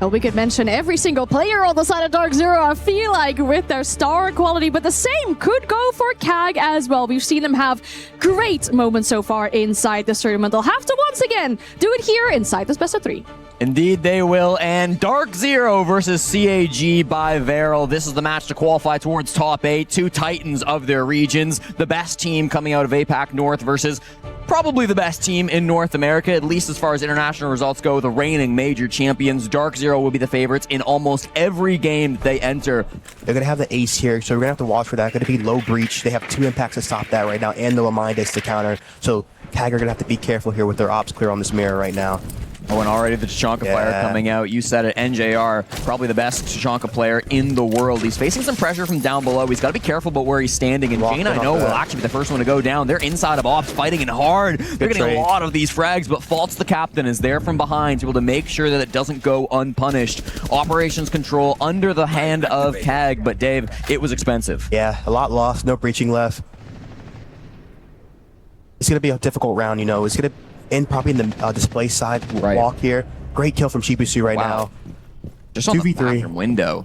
Well, we could mention every single player on the side of DarkZero, I feel like, with their star quality, but the same could go for CAG as well. We've seen them have great moments so far inside this tournament. They'll have to once again do it here inside this best of 3. Indeed they will, and DarkZero versus CAG by VARREL. This is the match to qualify towards top 8. 2 titans of their regions. The best team coming out of APAC North versus probably the best team in North America, at least as far as international results go, the reigning major champions. DarkZero will be the favorites in almost every game that they enter. They're going to have the ace here, so we're going to have to watch for that. Going to be low breach. They have 2 impacts to stop that right now, and the Lamindas to counter. So CAG are going to have to be careful here with their ops clear on this mirror right now. Oh, and already the Tachanka player coming out. You said it, NJR, probably the best Tachanka player in the world. He's facing some pressure from down below. He's got to be careful about where he's standing. And Jane, I know, will actually be the first one to go down. They're inside of ops, fighting it hard. They're getting a lot of these frags, but Faults, the captain, is there from behind to be able to make sure that it doesn't go unpunished. Operations control under the hand of CAG, but Dave, it was expensive. Yeah, a lot lost, no breaching left. It's going to be a difficult round, you know. It's going to end probably in the display side walk here. Great kill from Shibusu right now. Just on the bathroom window.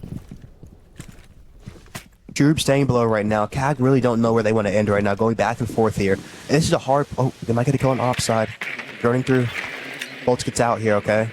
Droop staying below right now. CAG really don't know where they want to end right now, going back and forth here. And this is a hard... Oh, they might get a kill on the ops side. Running through. Bolts gets out here, okay?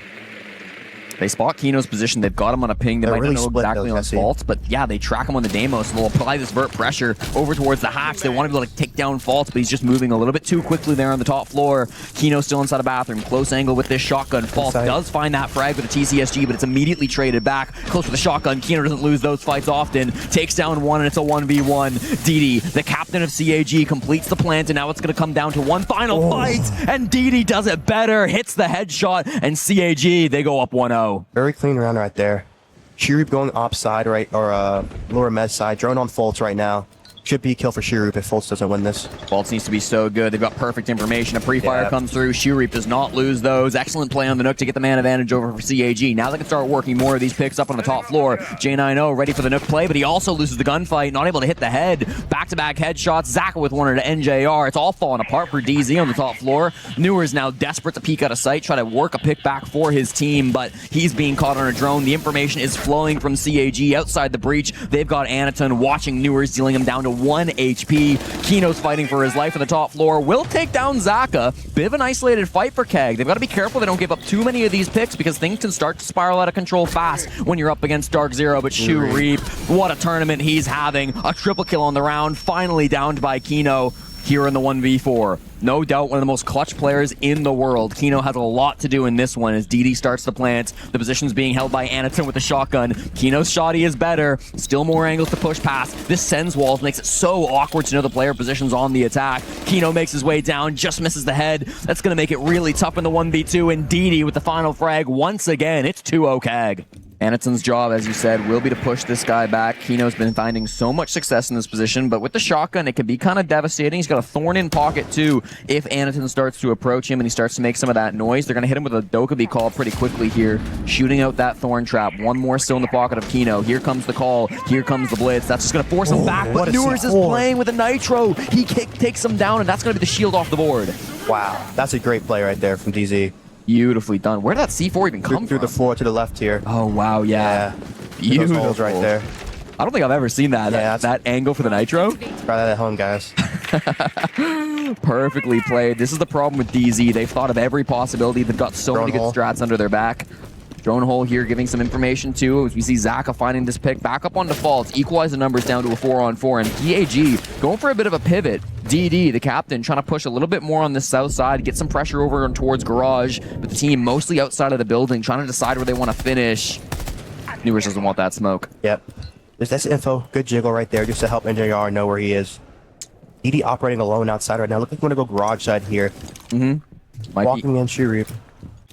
They spot Kino's position. They've got him on a ping. They might not know exactly on Faults, but yeah, they track him on the demo, so they'll apply this vert pressure over towards the hatch. They want to be able to take down Faults, but he's just moving a little bit too quickly there on the top floor. Kino still inside a bathroom. Close angle with this shotgun. Faults does find that frag with a TCSG, but it's immediately traded back. Close with the shotgun. Kino doesn't lose those fights often. Takes down one, and it's a 1v1. DD, the captain of CAG, completes the plant, and now it's going to come down to one final fight, and DD does it better. Hits the headshot, and CAG, they go up 1-0. Very clean round right there. Shirup going ops side, right, or lower med side. Drone on Faults right now. Should be a kill for Shirup if Faults doesn't win this. Faults needs to be so good. They've got perfect information. A pre-fire comes through. Shirup does not lose those. Excellent play on the Nook to get the man advantage over for CAG. Now they can start working more of these picks up on the top floor. J9O ready for the Nook play, but he also loses the gunfight. Not able to hit the head. Back-to-back headshots. Zaka with one to NJR. It's all falling apart for DZ on the top floor. Newer's now desperate to peek out of sight, try to work a pick back for his team, but he's being caught on a drone. The information is flowing from CAG outside the breach. They've got Anaton watching Newer's, dealing him down to 1 HP. Kino's fighting for his life on the top floor. Will take down Zaka. Bit of an isolated fight for CAG. They've got to be careful they don't give up too many of these picks because things can start to spiral out of control fast when you're up against DarkZero. But Shu Reap, what a tournament he's having. A triple kill on the round. Finally downed by Kino here in the 1v4. No doubt one of the most clutch players in the world. Kino has a lot to do in this one as DD starts to plant. The position's being held by Anaton with the shotgun. Kino's shotty is better. Still more angles to push past. This sends walls, makes it so awkward to know the player position's on the attack. Kino makes his way down, just misses the head. That's going to make it really tough in the 1v2, and DD with the final frag once again. It's 2-0 CAG. Anaton's job, as you said, will be to push this guy back. Kino's been finding so much success in this position, but with the shotgun, it can be kind of devastating. He's got a thorn in pocket, too. If Anaton starts to approach him and he starts to make some of that noise, they're going to hit him with a Dokkaebi call pretty quickly here, shooting out that thorn trap. One more still in the pocket of Kino. Here comes the call. Here comes the blitz. That's just going to force him back, but Newers is playing with a Nitro. He takes him down, and that's going to be the shield off the board. Wow, that's a great play right there from DZ. Beautifully done. Where did that C4 even come from? Through the floor to the left here. Oh, wow, yeah. Beautiful. Those holes right there. I don't think I've ever seen that. Yeah, that angle for the Nitro. Try that at home, guys. Perfectly played. This is the problem with DZ. They've thought of every possibility. They've got so many good strats under their back. Drone hole here giving some information too. As we see Zaka finding this pick back up on defaults, equalize the numbers down to a 4-on-4, and CAG going for a bit of a pivot. DD, the captain, trying to push a little bit more on the south side, get some pressure over and towards Garage, but the team mostly outside of the building, trying to decide where they want to finish. Newers doesn't want that smoke. Yep. That's info. Good jiggle right there just to help NJR know where he is. DD operating alone outside right now. Look like we're going to go Garage side here. Walking in Shirip.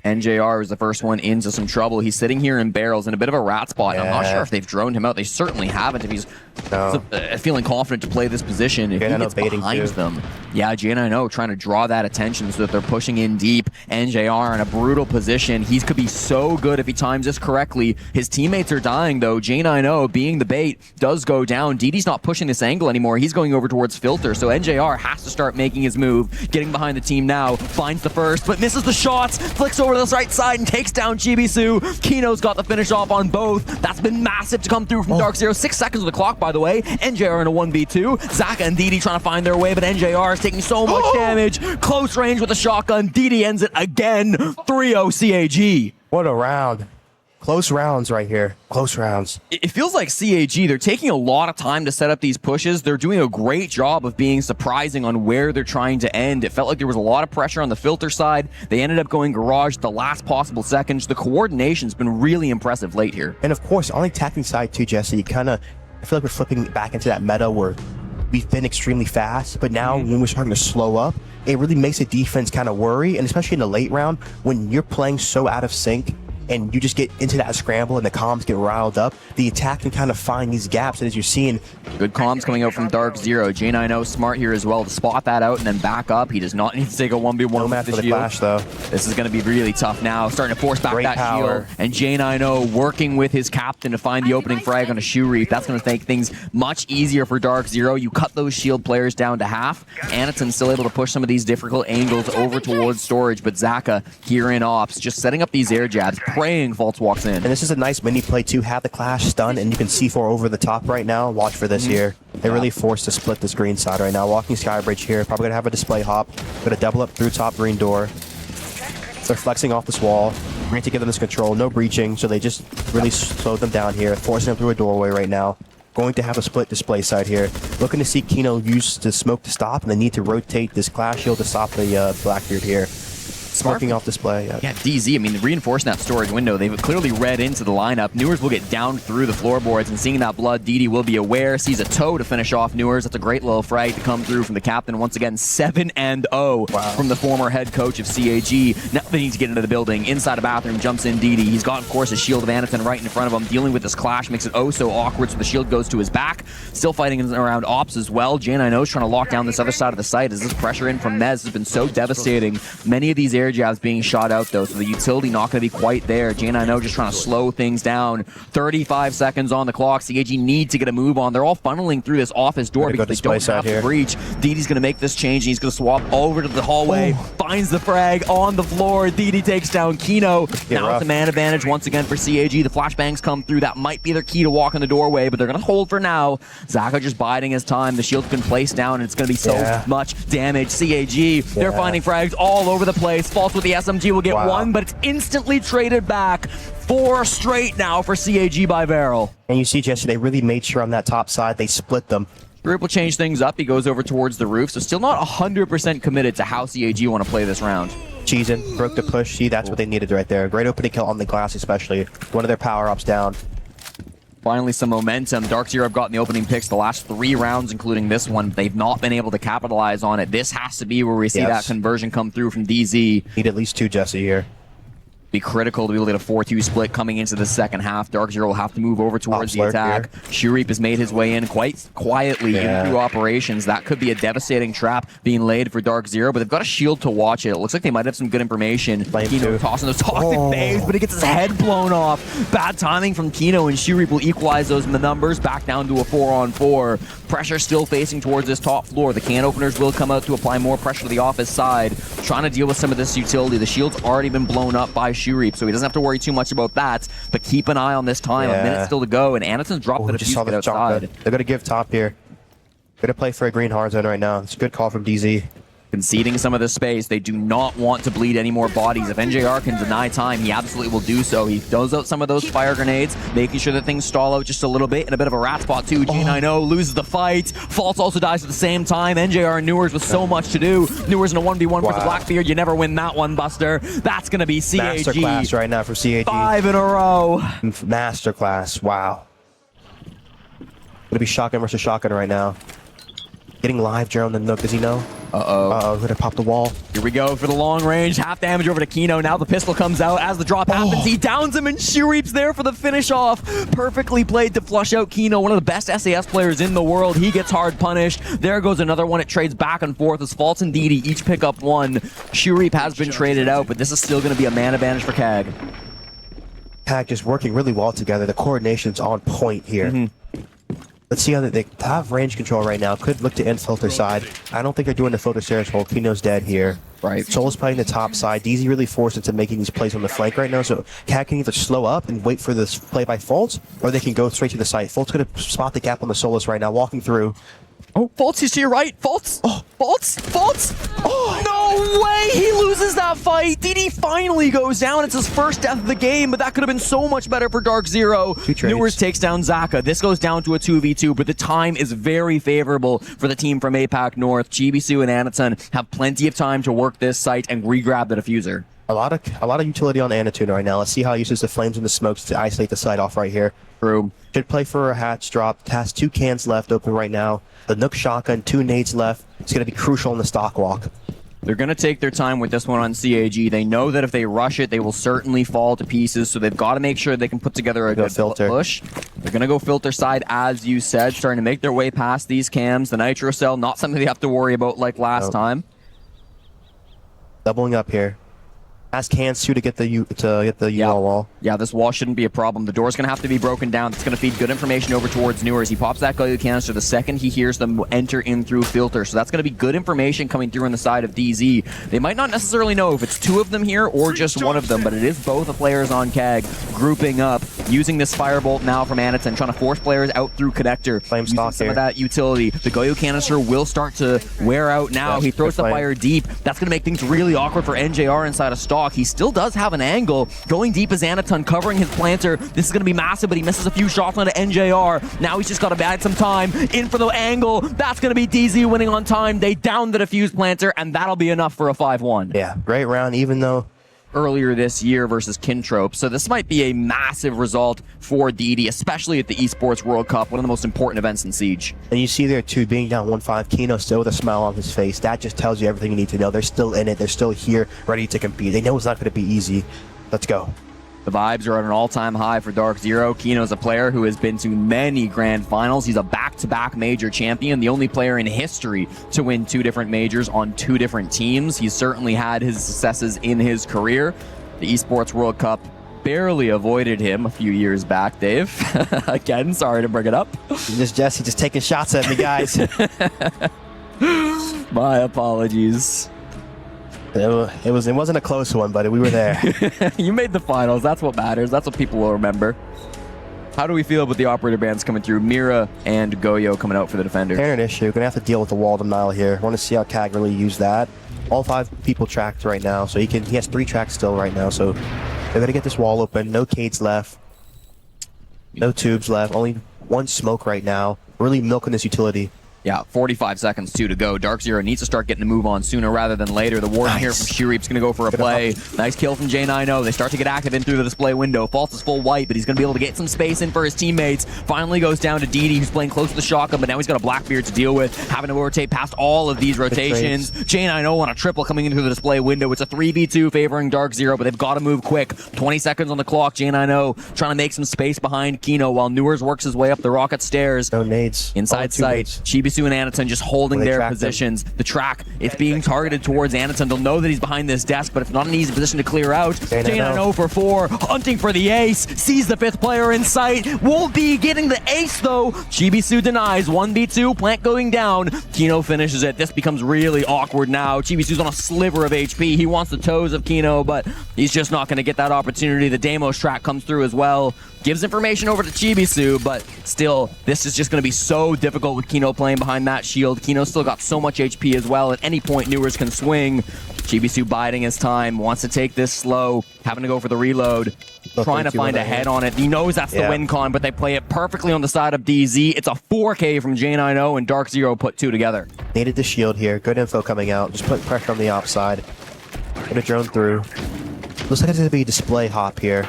NJR is the first one into some trouble. He's sitting here in barrels in a bit of a rat spot. I'm not sure if they've droned him out. They certainly haven't. If he's No. So, feeling confident to play this position. If he gets behind them, yeah, J9O trying to draw that attention so that they're pushing in deep. NJR in a brutal position. He could be so good if he times this correctly. His teammates are dying though. J9O being the bait does go down. DD's not pushing this angle anymore. He's going over towards Filter. So NJR has to start making his move. Getting behind the team now. Finds the first, but misses the shots. Flicks over to the right side and takes down Chibisu. Kino's got the finish off on both. That's been massive to come through from DarkZero. 6 seconds on the clock, by the way. NJR in a 1v2. Zaka and DD trying to find their way, but NJR is taking so much damage. Close range with a shotgun. DD ends it again. 3-0 CAG. What a round. Close rounds right here. Close rounds. It feels like CAG, they're taking a lot of time to set up these pushes. They're doing a great job of being surprising on where they're trying to end. It felt like there was a lot of pressure on the Filter side. They ended up going garage the last possible seconds. The coordination's been really impressive late here. And of course, on the attacking side too, Jesse, I feel like we're flipping back into that meta where we've been extremely fast, but now when we're starting to slow up, it really makes the defense kind of worry, and especially in the late round, when you're playing so out of sync, and you just get into that scramble and the comms get riled up, the attack can kind of find these gaps. And as you're seeing, good comms coming out from DarkZero. J9O smart here as well to spot that out and then back up. He does not need to take a 1v1 no with match the for the shield. clash though. This is going to be really tough now. Starting to force back Great that power. shield. And J9O working with his captain to find the opening frag on a shoe reef. That's going to make things much easier for DarkZero. You cut those shield players down to half. Anaton's still able to push some of these difficult angles over towards storage, but Zaka here in ops, just setting up these air jabs, praying Faults walks in. And this is a nice mini play too. Have the clash stun, and you can C4 over the top right now. Watch for this here. They really forced to split this green side right now. Walking Skybridge here. Probably going to have a display hop. Going to double up through top green door. They're flexing off this wall. Great to give them this control. No breaching, so they just really slowed them down here. Forcing them through a doorway right now. Going to have a split display side here. Looking to see Kino use the smoke to stop, and they need to rotate this clash shield to stop the Blackbeard here. Smoking off display. Yeah, DZ, I mean, reinforcing that storage window, they've clearly read into the lineup. Newers will get down through the floorboards, and seeing that blood, DD will be aware, sees a toe to finish off Newers. That's a great little frag to come through from the captain. Once again, 7-0 from the former head coach of CAG. Now they need to get into the building. Inside a bathroom, jumps in DD. He's got, of course, a shield of Anaton right in front of him. Dealing with this clash makes it oh so awkward, so the shield goes to his back. Still fighting around ops as well. J9O's trying to lock down this other side of the site as this pressure in from Mez has been so devastating. Many of these air jabs being shot out though, so the utility not going to be quite there. J9O just trying to slow things down. 35 seconds on the clock. CAG need to get a move on. They're all funneling through this office door because they don't have to breach. DD's going to make this change, and he's going to swap over to the hallway. Finds the frag on the floor. DD takes down Kino. Now it's a man advantage once again for CAG. The flashbangs come through. That might be their key to walk in the doorway, but they're going to hold for now. Zaka just biding his time. The shield's been placed down, and it's going to be so much damage. CAG, they're finding frags all over the place. Faults with the SMG will get one, but it's instantly traded back. 4 straight now for CAG by VARREL. And you see, Jesse, they really made sure on that top side they split them. Group will change things up. He goes over towards the roof, so still not 100% committed to how CAG want to play this round. Cheesing, broke the push. See, that's what they needed right there. Great opening kill on the glass, especially. One of their power-ups down. Finally, some momentum. DarkZero have gotten the opening picks the last 3 rounds, including this one. They've not been able to capitalize on it. This has to be where we see that conversion come through from DZ. Need at least 2 Jesse here. Be critical to be able to get a 4-2 split coming into the second half. DarkZero will have to move over towards the attack. Shoereap has made his way in quite quietly in through operations. That could be a devastating trap being laid for DarkZero, but they've got a shield to watch it. It looks like they might have some good information. Kino tossing those toxic bays, but he gets his head blown off. Bad timing from Kino, and Shoereap will equalize those numbers back down to a 4-on-4. Pressure still facing towards this top floor. The can openers will come out to apply more pressure to the office side, trying to deal with some of this utility. The shield's already been blown up by Shoereap, so he doesn't have to worry too much about that, but keep an eye on this time. A minute still to go, and Anaton's dropped the defuse kit outside. They're going to give top here. Going to play for a green hard zone right now. It's a good call from DZ. Conceding some of the space. They do not want to bleed any more bodies. If NJR can deny time, he absolutely will do so. He throws out some of those fire grenades, making sure that things stall out just a little bit, and a bit of a rat spot too. G9O loses the fight. Faults also dies at the same time. NJR and Newers with so much to do. Newers in a 1v1 versus Blackbeard. You never win that one, Buster. That's going to be CAG. Masterclass right now for CAG. 5 in a row. Masterclass. Wow. Going to be shotgun versus shotgun right now. Getting live drone the Nook. Does he know? Gonna pop the wall. Here we go for the long range. Half damage over to Kino. Now the pistol comes out as the drop happens. He downs him, and Shoreep's there for the finish off. Perfectly played to flush out Kino, one of the best SAS players in the world. He gets hard punished. There goes another one. It trades back and forth as Faltz and DD each pick up one. Shoreep has been traded out, but this is still going to be a man advantage for CAG. CAG just working really well together. The coordination's on point here. Let's see how they have range control right now. Could look to end filter side. I don't think they're doing the filter stairs hold. Kino's dead here. Right. Soul's playing the top side. DZ really forced into making these plays on the flank right now. So CAG can either slow up and wait for this play by Faltz, or they can go straight to the site. Faltz gonna spot the gap on the Solus right now, walking through. Oh, Faltz, he's to your right. Faltz. Oh, Faltz. Oh, no way. He loses that fight. DD finally goes down. It's his first death of the game, but that could have been so much better for DarkZero. Newers takes down Zaka. This goes down to a 2v2, but the time is very favorable for the team from APAC North. Chibisu and Anatun have plenty of time to work this site and re-grab the diffuser. A lot of utility on Anatun right now. Let's see how he uses the flames and the smokes to isolate the site off right here. True. Should play for a hatch drop. Has 2 cans left open right now. The Nook shotgun, 2 nades left. It's going to be crucial in the stock walk. They're going to take their time with this one on CAG. They know that if they rush it, they will certainly fall to pieces, so they've got to make sure they can put together a good filter push. They're going to go filter side, as you said, starting to make their way past these cams. The Nitro Cell, not something they have to worry about like last time. Doubling up here. Ask cans too to get the UL wall. Yeah, this wall shouldn't be a problem. The door's going to have to be broken down. It's going to feed good information over towards Newers. He pops that Goyo canister the second he hears them enter in through filter. So that's going to be good information coming through on the side of DZ. They might not necessarily know if it's 2 of them here or just 1 of them, but it is both the players on CAG grouping up, using this firebolt now from Anatun, trying to force players out through connector. Flame stock some of that utility. The Goyo canister will start to wear out now. He throws the fire deep. That's going to make things really awkward for NJR inside of stock. He still does have an angle. Going deep is Anatun, covering his planter. This is going to be massive, but he misses a few shots onto NJR. Now he's just got to bide some time. In for the angle. That's going to be DZ winning on time. They down the defuse planter, and that'll be enough for a 5-1. Yeah, great round, even though earlier this year versus Kintrope. So this might be a massive result for DD, especially at the Esports World Cup, one of the most important events in Siege. And you see there too, being down 1-5, Kino still with a smile on his face. That just tells you everything you need to know. They're still in it. They're still here, ready to compete. They know it's not going to be easy. Let's go. The vibes are at an all-time high for DarkZero. Kino's a player who has been to many grand finals. He's a back-to-back major champion, the only player in history to win 2 different majors on 2 different teams. He's certainly had his successes in his career. The Esports World Cup barely avoided him a few years back, Dave. Again, sorry to bring it up. Jesse just taking shots at me, guys. My apologies. It wasn't a close one, but we were there. You made the finals. That's what matters. That's what people will remember. How do we feel about the operator bands coming through? Mira and Goyo coming out for the defenders. They're an issue. Gonna have to deal with the wall denial here. Want to see how CAG really use that. All 5 people tracked right now, so he has 3 tracks still right now. So they're gonna get this wall open. No cades left. No tubes left. Only 1 smoke right now. Really milking this utility. Yeah, 45 seconds to go. DarkZero needs to start getting the move on sooner rather than later. The warden here from Shoreep's going to go for a play. Nice kill from J90. They start to get active in through the display window. Faltz is full white, but he's going to be able to get some space in for his teammates. Finally goes down to DD, who's playing close to the shotgun, but now he's got a Blackbeard to deal with, having to rotate past all of these rotations. J90 on a triple coming into the display window. It's a 3v2 favoring DarkZero, but they've got to move quick. 20 seconds on the clock. J90 trying to make some space behind Kino while Newers works his way up the rocket stairs. No nades. Inside sight. Chibisu and Anatun just holding their positions. The track, it's being targeted towards Anatun. They'll know that he's behind this desk, but it's not an easy position to clear out. J90 for 4, hunting for the ace, sees the 5th player in sight, won't be getting the ace though. Chibisu denies, 1v2, plant going down. Kino finishes it. This becomes really awkward now. Chibisu's on a sliver of HP. He wants the toes of Kino, but he's just not going to get that opportunity. The Deimos track comes through as well. Gives information over to Chibisu, but still, this is just going to be so difficult with Kino playing behind that shield. Kino's still got so much HP as well. At any point, Newers can swing. Chibisu biding his time, wants to take this slow, having to go for the reload, trying to find a head on it. He knows that's the win con, but they play it perfectly on the side of DZ. It's a 4K from J90, and DarkZero put 2 together. Needed the shield here. Good info coming out. Just putting pressure on the outside. Gonna drone through. Looks like it's gonna be a display hop here.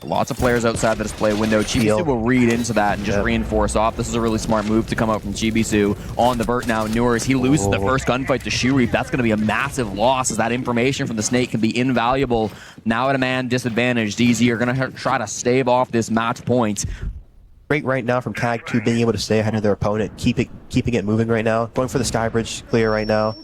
Lots of players outside the display window. Chibisu will read into that and just reinforce off. This is a really smart move to come out from Chibisu on the vert now. Newers, he loses the first gunfight to Shureep. That's going to be a massive loss, as that information from the Snake can be invaluable. Now at a man disadvantage, DZ are going to try to stave off this match point. Great right now from CAG 2 being able to stay ahead of their opponent, keeping it moving right now. Going for the Skybridge clear right now.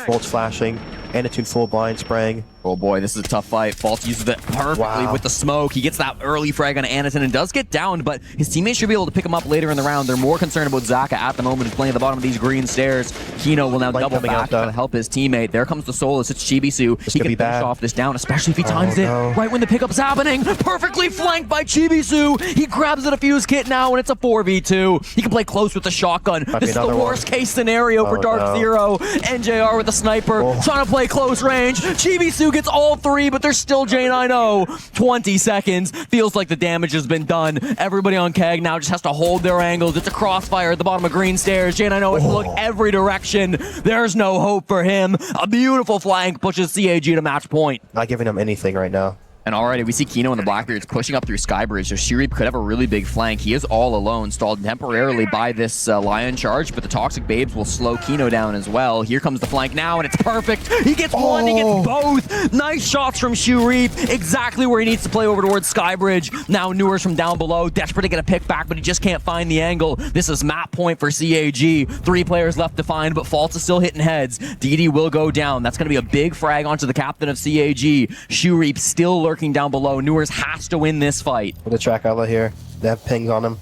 Bolts flashing, Anatune full blind spraying. Oh boy, this is a tough fight. False uses it perfectly with the smoke. He gets that early frag on Anatune and does get downed, but his teammates should be able to pick him up later in the round. They're more concerned about Zaka at the moment. He's playing at the bottom of these green stairs. Kino will now double back to help his teammate. There comes the Solus. It's Chibisu. He can finish off this down, especially if he times it right when the pickup's happening. Perfectly flanked by Chibisu. He grabs the defuse kit now, and it's a 4v2. He can play close with the shotgun. This is the worst case scenario for DarkZero. NJR with the sniper, trying to play close range. Chibisu gets all three, but there's still J9O. 20 seconds. Feels like the damage has been done. Everybody on CAG now just has to hold their angles. It's a crossfire at the bottom of green stairs. J9O has to look every direction. There's no hope for him. A beautiful flank pushes CAG to match point. Not giving him anything right now. And already we see Kino and the Blackbeards pushing up through Skybridge, so Shureep could have a really big flank. He is all alone, stalled temporarily by this Lion charge, but the Toxic Babes will slow Kino down as well. Here comes the flank now, and it's perfect. He gets one, he gets both. Nice shots from Shureep, exactly where he needs to play over towards Skybridge. Now Newers from down below, desperate to get a pick back, but he just can't find the angle. This is map point for CAG. 3 players left to find, but False is still hitting heads. DD will go down. That's going to be a big frag onto the captain of CAG. Shureep still lurking down below. Newers has to win this fight. With the track outlet here, they have pings on him.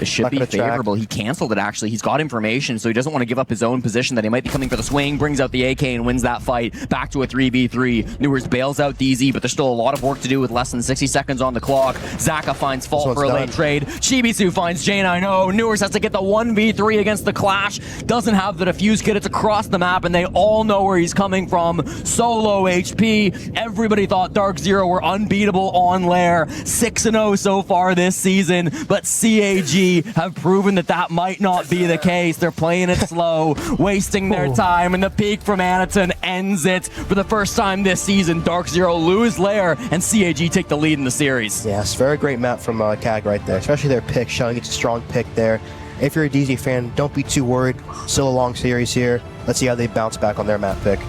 It should be favorable. He canceled it, actually. He's got information, so he doesn't want to give up his own position that he might be coming for the swing. Brings out the AK and wins that fight. Back to a 3v3. Newers bails out DZ, but there's still a lot of work to do with less than 60 seconds on the clock. Zaka finds Fault for a late trade. Chibisu finds J9O. Newers has to get the 1v3 against the Clash. Doesn't have the defuse kit. It's across the map, and they all know where he's coming from. Solo HP. Everybody thought DarkZero were unbeatable on Lair. 6-0 so far this season, but CAG have proven that that might not be the case. They're playing it slow, wasting their time, and the peek from Anatune ends it. For the first time this season, DarkZero lose Lair, and CAG take the lead in the series. Yes, very great map from CAG right there, especially their pick, showing it's a strong pick there. If you're a DZ fan, don't be too worried. Still a long series here. Let's see how they bounce back on their map pick.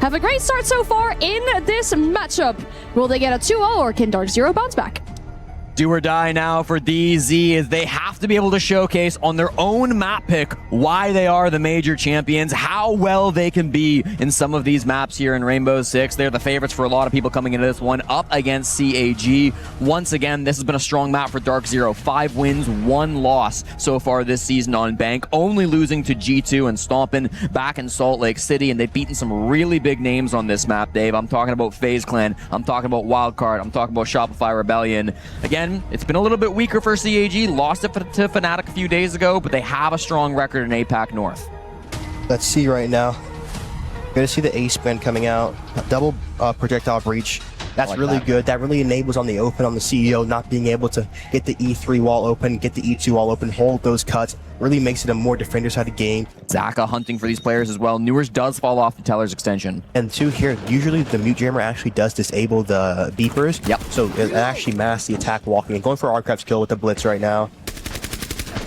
Have a great start so far in this matchup. Will they get a 2-0 or can DarkZero bounce back? Do or die now for DZ, as they have to be able to showcase on their own map pick why they are the major champions, how well they can be in some of these maps here in Rainbow Six. They're the favorites for a lot of people coming into this one, up against CAG. Once again, this has been a strong map for DarkZero. 5 wins, 1 loss so far this season on Bank, only losing to G2 and stomping back in Salt Lake City, and they've beaten some really big names on this map, Dave. I'm talking about FaZe Clan, I'm talking about Wildcard, I'm talking about Shopify Rebellion. Again, it's been a little bit weaker for CAG. Lost it to Fnatic a few days ago, but they have a strong record in APAC North. Let's see right now. Good to see the ace spin coming out. Double projectile breach. That's really good. That really enables on the open, on the CEO, not being able to get the E3 wall open, get the E2 wall open, hold those cuts. Really makes it a more defender-sided game. Zaka hunting for these players as well. Newers does fall off the Teller's extension. And 2 here, usually the mute jammer actually does disable the beepers. Yep. So it actually masks the attack walking. And going for Archive's kill with the blitz right now.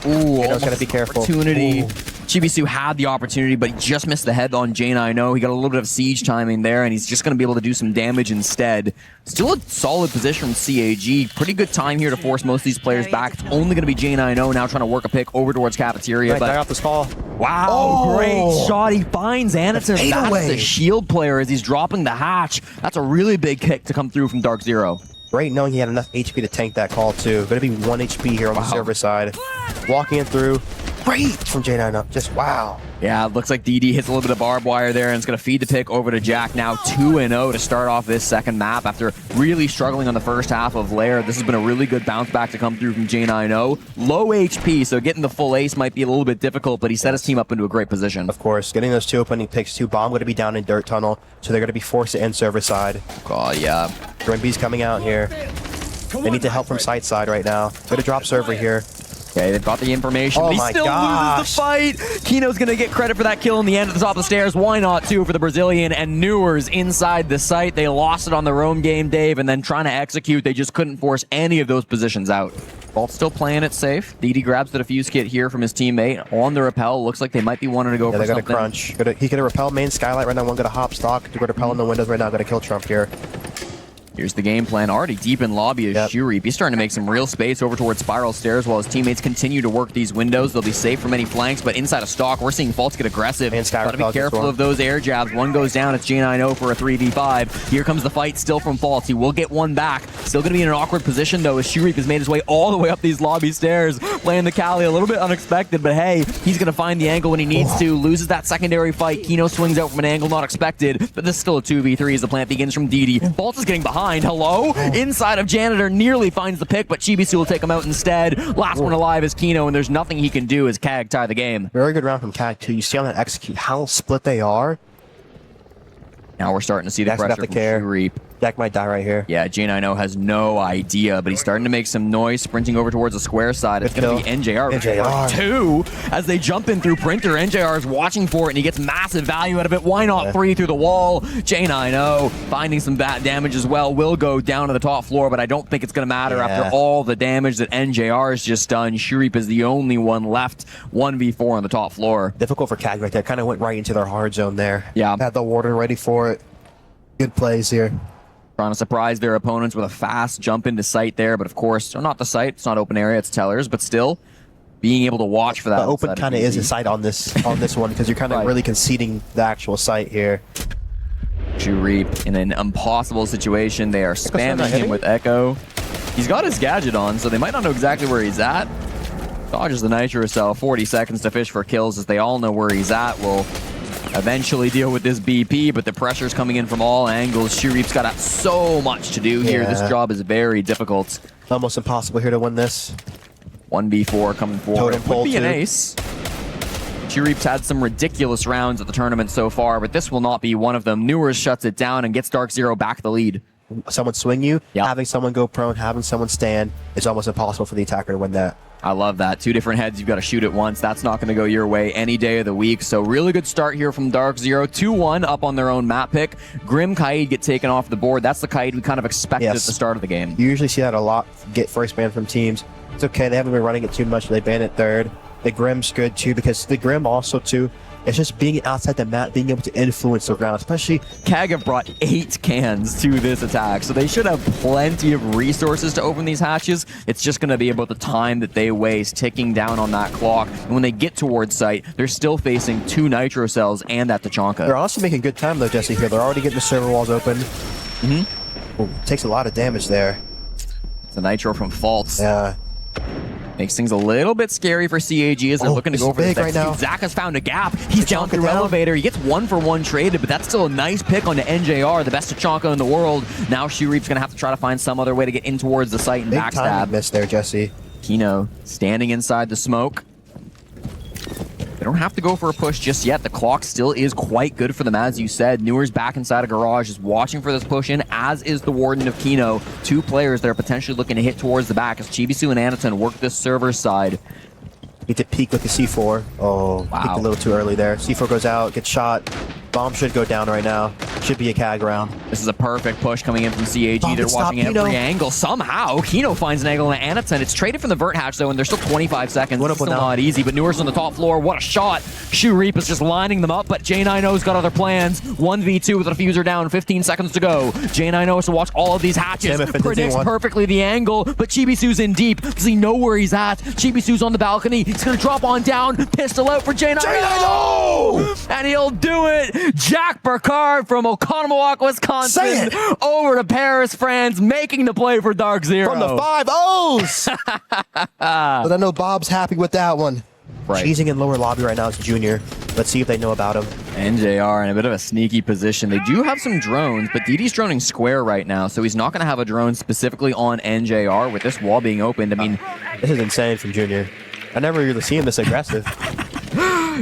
Ooh, almost gotta be careful. Opportunity. Chibisu had the opportunity, but he just missed the head on J9O. He got a little bit of siege timing there, and he's just going to be able to do some damage instead. Still a solid position from CAG. Pretty good time here to force most of these players back. It's only going to be J9O now trying to work a pick over towards Cafeteria. Right, but off this call. Wow, great shot. He finds Anatune. That's the shield player as he's dropping the hatch. That's a really big kick to come through from DarkZero. Great knowing he had enough HP to tank that call too. Going to be 1 HP here on the server side. Walking it through. Great from J9 just wow. Yeah, it looks like DD hits a little bit of barbed wire there, and it's going to feed the pick over to Jack. Now 2-0 to start off this second map after really struggling on the first half of Lair. This has been a really good bounce back to come through from J9O. Low HP, so getting the full ace might be a little bit difficult, but he set his team up into a great position. Of course, getting those 2 opening picks too. Bomb going to be down in Dirt Tunnel, so they're going to be forced to end server side. Oh, yeah. Grimby's coming out here. They need the help from site side right now. Going to drop server here. Okay, they've got the information, Oh but he my still gosh. loses the fight. Kino's going to get credit for that kill in the end at the top of the stairs. Why not, too, for the Brazilian and Newers inside the site. They lost it on their own game, Dave, and then trying to execute, they just couldn't force any of those positions out. Vault's still playing it safe. DD grabs the defuse kit here from his teammate on the rappel. Looks like they might be wanting to go for something. They got a crunch. He could have repel main skylight right now. One got a hop stock. He got a repel in the windows right now. Got a kill Trump here. Here's the game plan. Already deep in lobby is Shureep. He's starting to make some real space over towards Spiral Stairs while his teammates continue to work these windows. They'll be safe from any flanks, but inside of stock, we're seeing Faults get aggressive. Gotta be careful of those air jabs. One goes down. It's J9O for a 3v5. Here comes the fight still from Faults. He will get one back. Still gonna be in an awkward position though as Shureep has made his way all the way up these lobby stairs. Playing the Cali a little bit unexpected, but hey, he's gonna find the angle when he needs to. Loses that secondary fight. Kino swings out from an angle not expected, but this is still a 2v3 as the plant begins from DD. Faults is getting behind. Hello? Inside of Janitor, nearly finds the pick, but Chibisu will take him out instead. Last one alive is Kino, and there's nothing he can do as CAG tie the game. Very good round from CAG, too. You see on that execute how split they are. Now we're starting to see the pressure from Shureep. Jack might die right here. Yeah, J9O has no idea, but he's starting to make some noise, sprinting over towards the square side. It's going to be NJR. Two, as they jump in through Printer. NJR is watching for it, and he gets massive value out of it. Why not three through the wall? J9O finding some bad damage as well. Will go down to the top floor, but I don't think it's going to matter after all the damage that NJR has just done. Shureep is the only one left. 1v4 on the top floor. Difficult for CAG right there. Kind of went right into their hard zone there. Yeah. Had the warden ready for it. Good plays here. Trying to surprise their opponents with a fast jump into sight there, but of course, or not the site, it's not open area, it's tellers, but still being able to watch for that. The open kind of is a site on this one because you're kind of really conceding the actual site here. Shureep in an impossible situation. They are spamming him with Echo. He's got his gadget on, so they might not know exactly where he's at. Dodges the Nitro Cell, 40 seconds to fish for kills as they all know where he's at. Will eventually deal with this BP, but the pressure's coming in from all angles. Shureep's got so much to do here. This job is very difficult. Almost impossible here to win this. 1v4 coming forward. Totem pole Would be an ace. Shureep's had some ridiculous rounds at the tournament so far, but this will not be one of them. Newers shuts it down and gets DarkZero back the lead. Someone swing you, having someone go prone, having someone stand, it's almost impossible for the attacker to win that. I love that. Two different heads, you've got to shoot at once. That's not going to go your way any day of the week. So really good start here from DarkZero. 2-1 up on their own map pick. Grim Kaid get taken off the board. That's the Kaid we kind of expected at the start of the game. You usually see that a lot, get first ban from teams. It's okay, they haven't been running it too much. They ban it third. The Grim's good too because the Grim also too, it's just being outside the map, being able to influence the ground, especially... CAG have brought 8 cans to this attack, so they should have plenty of resources to open these hatches. It's just going to be about the time that they waste ticking down on that clock. And when they get towards site, they're still facing 2 Nitro Cells and that Tachanka. They're also making good time though, Jesse, here. They're already getting the server walls open. Ooh, takes a lot of damage there. It's a Nitro from Faults. Yeah. Makes things a little bit scary for CAG as they're looking to go for this right now. Zach has found a gap. He's down through elevator. He gets 1-for-1 traded, but that's still a nice pick onto NJR, the best Tachanka in the world. Now Shureep's going to have to try to find some other way to get in towards the site and Big backstab. Time miss there, Jesse. Kino standing inside the smoke. They don't have to go for a push just yet. The clock still is quite good for them, as you said. Newer's back inside a garage, is watching for this push in, as is the Warden of Kino. 2 players that are potentially looking to hit towards the back as Chibisu and Anaton work this server side. Need to peek with the C4. Oh, peeked a little too early there. C4 goes out, gets shot. Bomb should go down right now. Should be a CAG round. This is a perfect push coming in from CAG. They're watching every angle. Somehow, Kino finds an angle on Anaton. It's traded from the Vert hatch, though, and there's still 25 seconds. It's still not easy, but Newer's on the top floor. What a shot. Shureep is just lining them up, but J9O's got other plans. 1v2 with a diffuser down, 15 seconds to go. J9O has to watch all of these hatches. Predicts perfectly the angle, but Chibisu's in deep. Does he know where he's at? Chibisu's on the balcony. He's going to drop on down. Pistol out for J9O! And he'll do it. Jack Burkhardt from Oconomowoc, Wisconsin, over to Paris, France, making the play for DarkZero. From the 5-0s! But I know Bob's happy with that one. Cheesing in lower lobby right now is Junior. Let's see if they know about him. NJR in a bit of a sneaky position. They do have some drones, but DD's droning square right now, so he's not going to have a drone specifically on NJR with this wall being opened. I mean, this is insane from Junior. I never really see him this aggressive.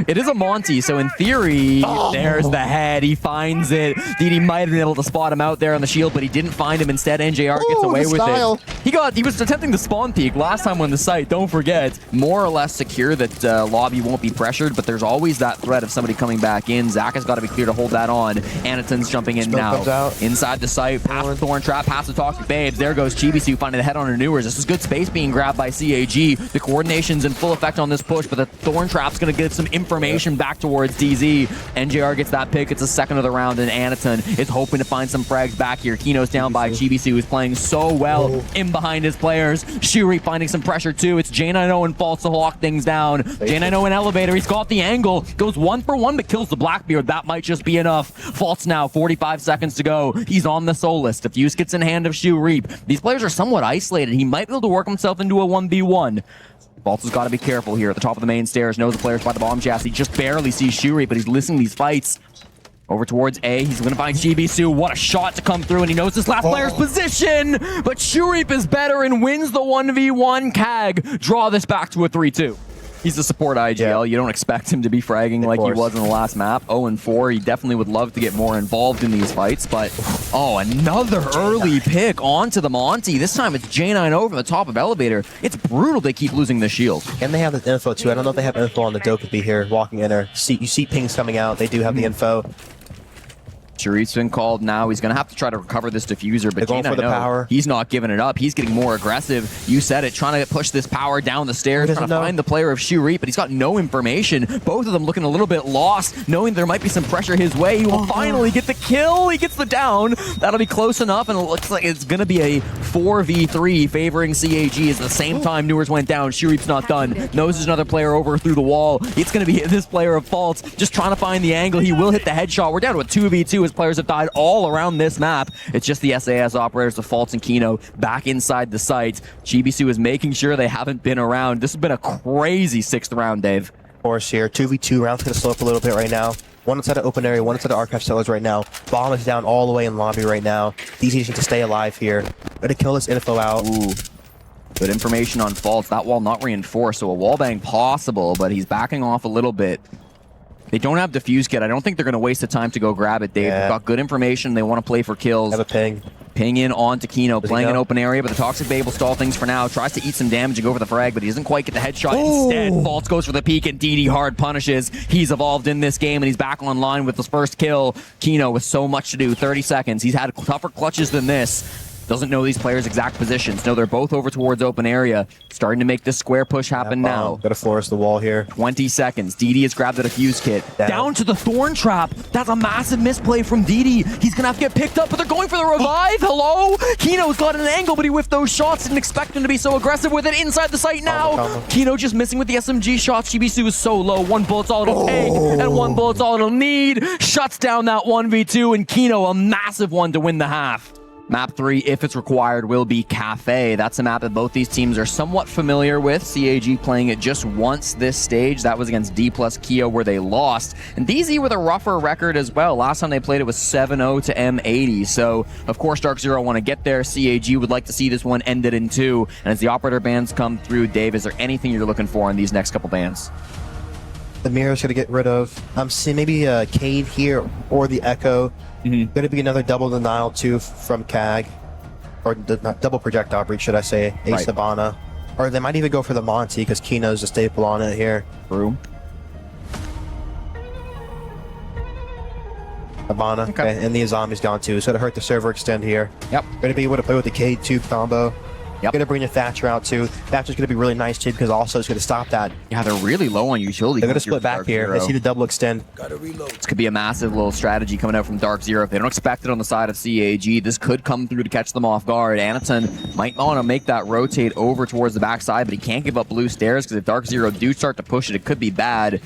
It is a Monty, so in theory, there's the head. He finds it. DD might have been able to spot him out there on the shield, but he didn't find him. Instead, NJR gets away with it. He was attempting the spawn peek last time on the site. Don't forget, more or less secure that lobby won't be pressured, but there's always that threat of somebody coming back in. Zach has got to be clear to hold that on. Anaton's jumping in now. Inside the site, past the Thorn Trap, past the Toxic Babes. There goes Chibisu finding the head on her Newers. This is good space being grabbed by CAG. The coordination's in full effect on this push, but the Thorn Trap's going to get some information back towards DZ. NJR gets that pick. It's the second of the round, and Anaton is hoping to find some frags back here. Kino's down by Chibisu, who's playing so well in behind his players. Shuri finding some pressure too. It's J90 and False to lock things down. J90 in elevator. He's got the angle. Goes 1 for 1, but kills the Blackbeard. That might just be enough. False now. 45 seconds to go. He's on the soul list. Diffuse gets in hand of Shu Reap. These players are somewhat isolated. He might be able to work himself into a 1v1. False has got to be careful here at the top of the main stairs. Knows the players by the bomb chassis. Just barely sees Shuri, but he's listening to these fights. Over towards A. He's going to find Chibisu. What a shot to come through, and he knows this last player's position. But Shurip is better and wins the 1v1. CAG draw this back to a 3-2. He's the support IGL. Yeah. You don't expect him to be fragging like he was in the last map. 0-4. He definitely would love to get more involved in these fights, but another early pick onto the Monty. This time it's J90 from the top of elevator. It's brutal they keep losing the shield. And they have the info too. I don't know if they have info on the Dokkaebi here walking in there. You see pings coming out. They do have the info. Shuri's been called now. He's going to have to try to recover this diffuser, but going for the power. He's not giving it up. He's getting more aggressive. You said it, trying to push this power down the stairs, trying to find the player of Shuri, but he's got no information. Both of them looking a little bit lost, knowing there might be some pressure his way. He will finally get the kill. He gets the down. That'll be close enough, and it looks like it's going to be a 4v3 favoring CAG as the same time Newers went down. Shuri's not done. Knows there's another player over through the wall. It's going to be this player of Faults, just trying to find the angle. He will hit the headshot. We're down to a 2v2 as players have died all around this map. It's just the SAS operators, the Faults and Kino back inside the site. Chibisu is making sure they haven't been around. This has been a crazy 6th round, Dave. Of course here, 2v2 rounds going to slow up a little bit right now. One inside of open area, one inside of archive cellars right now. Bomb is down all the way in lobby right now. DZ needs to stay alive here. Gotta kill this info out. Ooh. Good information on Faults. That wall not reinforced, so a wallbang possible, but he's backing off a little bit. They don't have defuse kit. I don't think they're going to waste the time to go grab it, Dave. Yeah. They've got good information. They want to play for kills. Have a ping. Ping in on to Kino, playing an open area, but the Toxic Babe will stall things for now. Tries to eat some damage and go for the frag, but he doesn't quite get the headshot. Instead, Faults goes for the peek, and DD hard punishes. He's evolved in this game, and he's back online with his first kill. Kino with so much to do, 30 seconds. He's had tougher clutches than this. Doesn't know these players' exact positions. No, they're both over towards open area. Starting to make this square push happen now. Gotta force the wall here. 20 seconds. DD has grabbed the defuse kit. Down to the Thorn Trap. That's a massive misplay from DD. He's gonna have to get picked up, but they're going for the revive. Hello? Kino's got an angle, but he whiffed those shots. Didn't expect him to be so aggressive with it inside the site now. Kino just missing with the SMG shots. Chibisu is so low. One bullet's all it'll take, and one bullet's all it'll need. Shuts down that 1v2, and Kino a massive one to win the half. Map 3, if it's required, will be Cafe. That's a map that both these teams are somewhat familiar with. CAG playing it just once this stage. That was against D plus Keo where they lost. And DZ with a rougher record as well. Last time they played it was 7-0 to M80. So, of course, DarkZero want to get there. CAG would like to see this one ended in 2. And as the operator bans come through, Dave, is there anything you're looking for in these next couple bans? The Mirror's going to get rid of, I'm seeing maybe a Cade here or the Echo. Going to be another double denial too from CAG, or double projectile breach, should I say? Ace Habana, or they might even go for the Monty because Kino's a staple on it here. True. Habana, okay. And the Azami's gone too, so to hurt the server extend here. Yep. Going to be able to play with the Cade tube combo. Yep. Going to bring the Thatcher out too. Thatcher's going to be really nice too because also it's going to stop that. Yeah, they're really low on utility. They're going to split back here. I see the double extend. Gotta reload. This could be a massive little strategy coming out from DarkZero. If they don't expect it on the side of CAG, this could come through to catch them off guard. Anaton might want to make that rotate over towards the backside, but he can't give up blue stairs because if DarkZero do start to push it, it could be bad.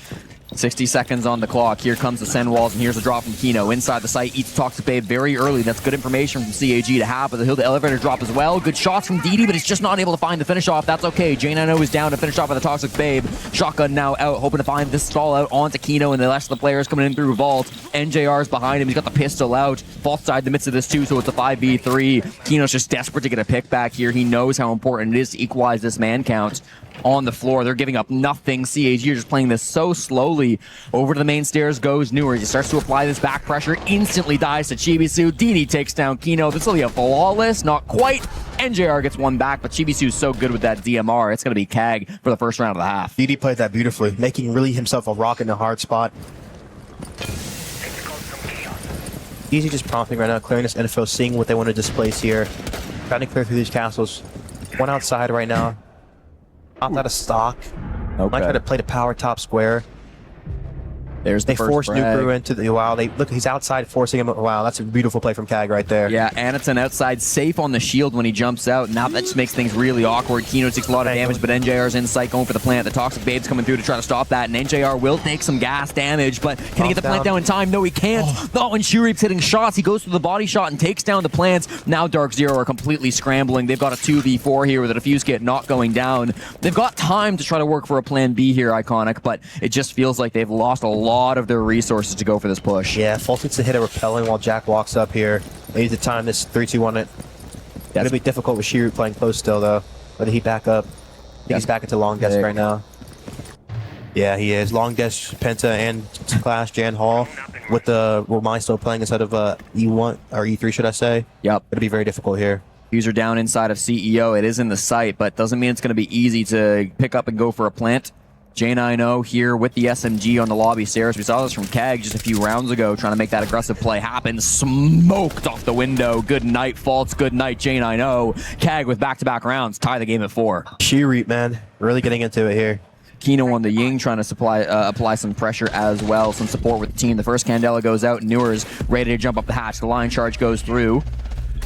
60 seconds on the clock. Here comes the send walls, and here's the drop from Kino. Inside the site, eats Toxic Babe very early. That's good information from CAG to have, but he'll the elevator drop as well. Good shots from DD, but he's just not able to find the finish off. That's okay. J90 is down to finish off with the Toxic Babe. Shotgun now out, hoping to find this stall out onto Kino, and the rest of the players coming in through Vault. NJR's behind him. He's got the pistol out. Fault side the midst of this too, so it's a 5v3. Kino's just desperate to get a pick back here. He knows how important it is to equalize this man count on the floor. They're giving up nothing. CAG are just playing this so slowly. early. Over to the main stairs goes Newer. He starts to apply this back pressure, instantly dies to Chibisu. DD takes down Kino. This will be a flawless, not quite. NJR gets one back, but Chibisu is so good with that DMR. It's going to be CAG for the first round of the half. DD played that beautifully, making really himself a rock in a hard spot. Easy just prompting right now, clearing this info, seeing what they want to displace here. Trying to clear through these castles. One outside right now. Not out of stock. Okay. Might try to play the power top square. There's the They force Nukuru into the wow. Look, he's outside forcing him. Wow, that's a beautiful play from CAG right there. Yeah, Anaton outside, safe on the shield when he jumps out. Now that just makes things really awkward. Kino takes a lot of damage, but NJR's in sight going for the plant. The Toxic Babe's coming through to try to stop that, and NJR will take some gas damage, but can he get the plant down in time? No, he can't. Not when Shureep's hitting shots. He goes for the body shot and takes down the plants. Now DarkZero are completely scrambling. They've got a 2v4 here with a defuse kit not going down. They've got time to try to work for a plan B here, Iconic, but it just feels like they've lost a lot of their resources to go for this push. Yeah, Fultz needs to hit a repelling while Jack walks up here. They need to time this 3-2-1 it. It's going to be difficult with Shiru playing close still, though. Whether he back up. He's back into long desk right now. Yeah, he is. Long desk, Penta, and Clash, Jan Hall. With the Romine still playing instead of E1, or E3, should I say. Yep. It'll be very difficult here. User down inside of CEO. It is in the site, but doesn't mean it's going to be easy to pick up and go for a plant. J90 here with the SMG on the lobby stairs. We saw this from CAG just a few rounds ago, trying to make that aggressive play happen. Smoked off the window. Good night, Faults. Good night, J90. CAG with back-to-back rounds. Tie the game at 4. Shireep, man. Really getting into it here. Kino on the Ying trying to apply some pressure as well. Some support with the team. The first Candela goes out. Newer's ready to jump up the hatch. The line charge goes through.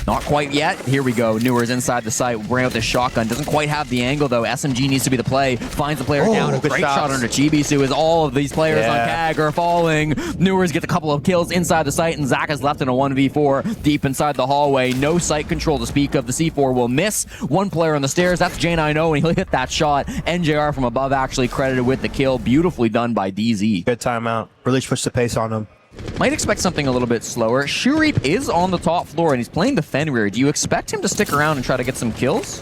Not quite yet. Here we go. Newer's inside the site. Bring out this shotgun. Doesn't quite have the angle, though. SMG needs to be the play. Finds the player down. A great shot under Chibisu as all of these players on CAG are falling. Newer's gets a couple of kills inside the site, and Zach is left in a 1v4 deep inside the hallway. No sight control to speak of. The C4 will miss. One player on the stairs. That's J90, and he'll hit that shot. NJR from above actually credited with the kill. Beautifully done by DZ. Good timeout. Really pushed the pace on him. Might expect something a little bit slower. Shureep is on the top floor, and he's playing the Fenrir. Do you expect him to stick around and try to get some kills?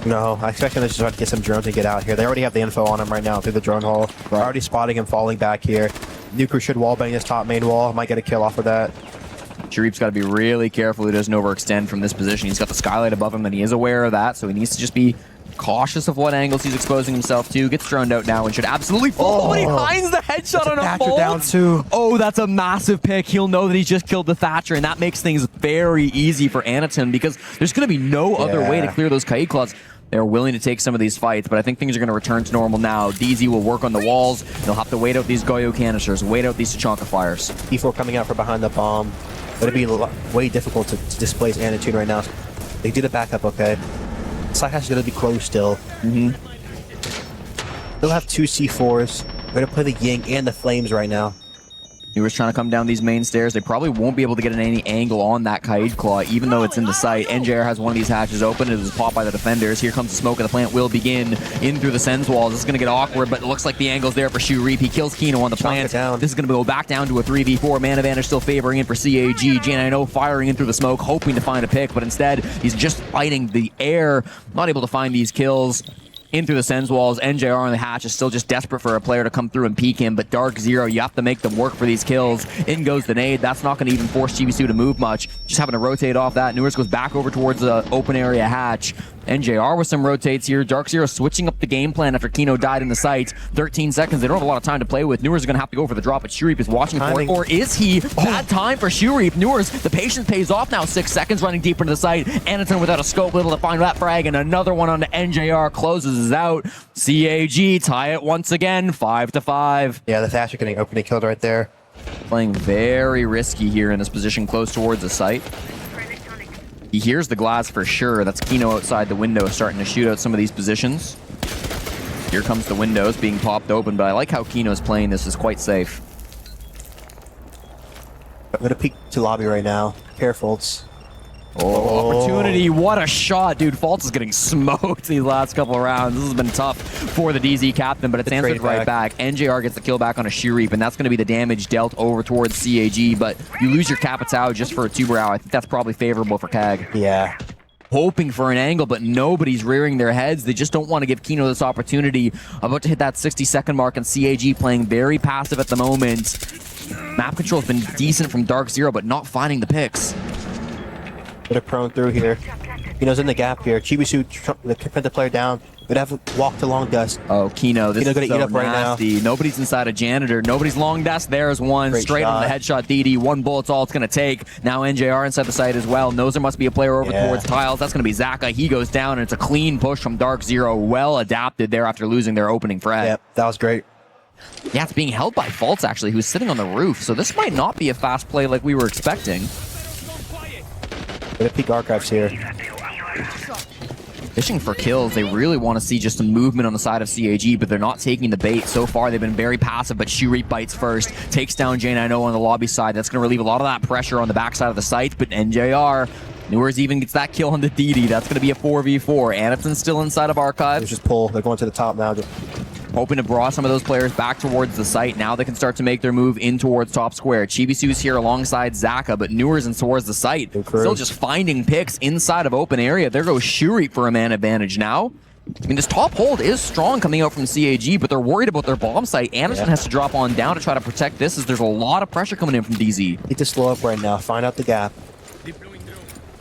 No, I expect him to just try to get some drones and get out here. They already have the info on him right now through the drone hole. They're already spotting him falling back here. Nuker should wallbang this top main wall. Might get a kill off of that. Shureep's got to be really careful he doesn't overextend from this position. He's got the skylight above him, and he is aware of that, so he needs to just be cautious of what angles he's exposing himself to. Gets droned out now and should absolutely fall. But he finds the headshot on a bolt. Down too. Oh, that's a massive pick. He'll know that he's just killed the Thatcher, and that makes things very easy for Anaton because there's going to be no other way to clear those Kaid Claws. They're willing to take some of these fights, but I think things are going to return to normal now. DZ will work on the walls. They'll have to wait out these Goyo canisters, wait out these Tachanka fires. E4 coming out from behind the bomb. It'll be way difficult to displace Anatune right now. They do the backup, okay. Side hatch is going to be closed still. They'll have 2 C4s. They're going to play the Ying and the Flames right now. He was trying to come down these main stairs. They probably won't be able to get any angle on that Kaid Claw, even though it's in the site. NJR has one of these hatches open. It was popped by the defenders. Here comes the smoke, and the plant will begin in through the Sens walls. This is going to get awkward, but it looks like the angle's there for Shureep. He kills Kino on the plant. This is going to go back down to a 3v4. Man advantage still favoring in for CAG. J90 firing in through the smoke, hoping to find a pick, but instead, he's just fighting the air, not able to find these kills. In through the Sens walls. NJR on the hatch is still just desperate for a player to come through and peek him, but DarkZero, you have to make them work for these kills. In goes the nade. That's not going to even force Chibisu to move much. Just having to rotate off that. Newers goes back over towards the open area hatch. NJR with some rotates here. DarkZero switching up the game plan after Kino died in the site. 13 seconds. They don't have a lot of time to play with. Newers is going to have to go for the drop, but Shureep is watching for it. Or is he? Bad time for Shureep. Newers, the patience pays off now. 6 seconds running deeper into the site. Anaton without a scope, able to find that frag, and another one onto NJR. Closes out. CAG tie it once again. 5-5. Yeah, the Thatcher getting openly killed right there. Playing very risky here in this position close towards the site. He hears the glass for sure. That's Kino outside the window starting to shoot out some of these positions. Here comes the windows being popped open, but I like how Kino's playing this is quite safe. I'm going to peek to lobby right now. Careful. Oh, opportunity. What a shot, dude. Faults is getting smoked these last couple of rounds. This has been tough for the DZ captain, but it's answered right back. NJR gets the kill back on a Shureep, and that's going to be the damage dealt over towards CAG, but you lose your Capitao just for a 2-brow. I think that's probably favorable for CAG. Yeah. hoping for an angle, but nobody's rearing their heads. They just don't want to give Kino this opportunity. About to hit that 60-second mark, and CAG playing very passive at the moment. Map control's been decent from DarkZero, but not finding the picks. Bit of prone through here. Kino's in the gap here. Chibisu, the defensive player down. Would have walked to long dust. Oh, Kino, this Kino is gonna so eat up right nasty. now. Nobody's inside a janitor. Nobody's long dust. There's one. Great Straight on the headshot DD. One bullet's all it's going to take. Now NJR inside the site as well. Knows there must be a player over towards tiles. That's going to be Zaka. He goes down, and it's a clean push from DarkZero. Well adapted there after losing their opening frag. Yep, that was great. Yeah, it's being held by Faults, actually, who's sitting on the roof. So this might not be a fast play like we were expecting. Bit of peak archives here. Fishing for kills. They really want to see just some movement on the side of CAG, but they're not taking the bait. So far, they've been very passive, but Shuri bites first. Takes down J90 on the lobby side. That's going to relieve a lot of that pressure on the backside of the site, but NJR, Newers even gets that kill on the DD. That's going to be a 4v4. Anderson's still inside of Archive. Just pull. They're going to the top now. Hoping to draw some of those players back towards the site. Now they can start to make their move in towards top square. Chibisu's here alongside Zaka, but Newers and towards the site. Still just finding picks inside of open area. There goes Shuri for a man advantage now. I mean, this top hold is strong coming out from CAG, but they're worried about their bomb site. Anderson has to drop on down to try to protect this, as there's a lot of pressure coming in from DZ. Need to slow up right now. Find out the gap.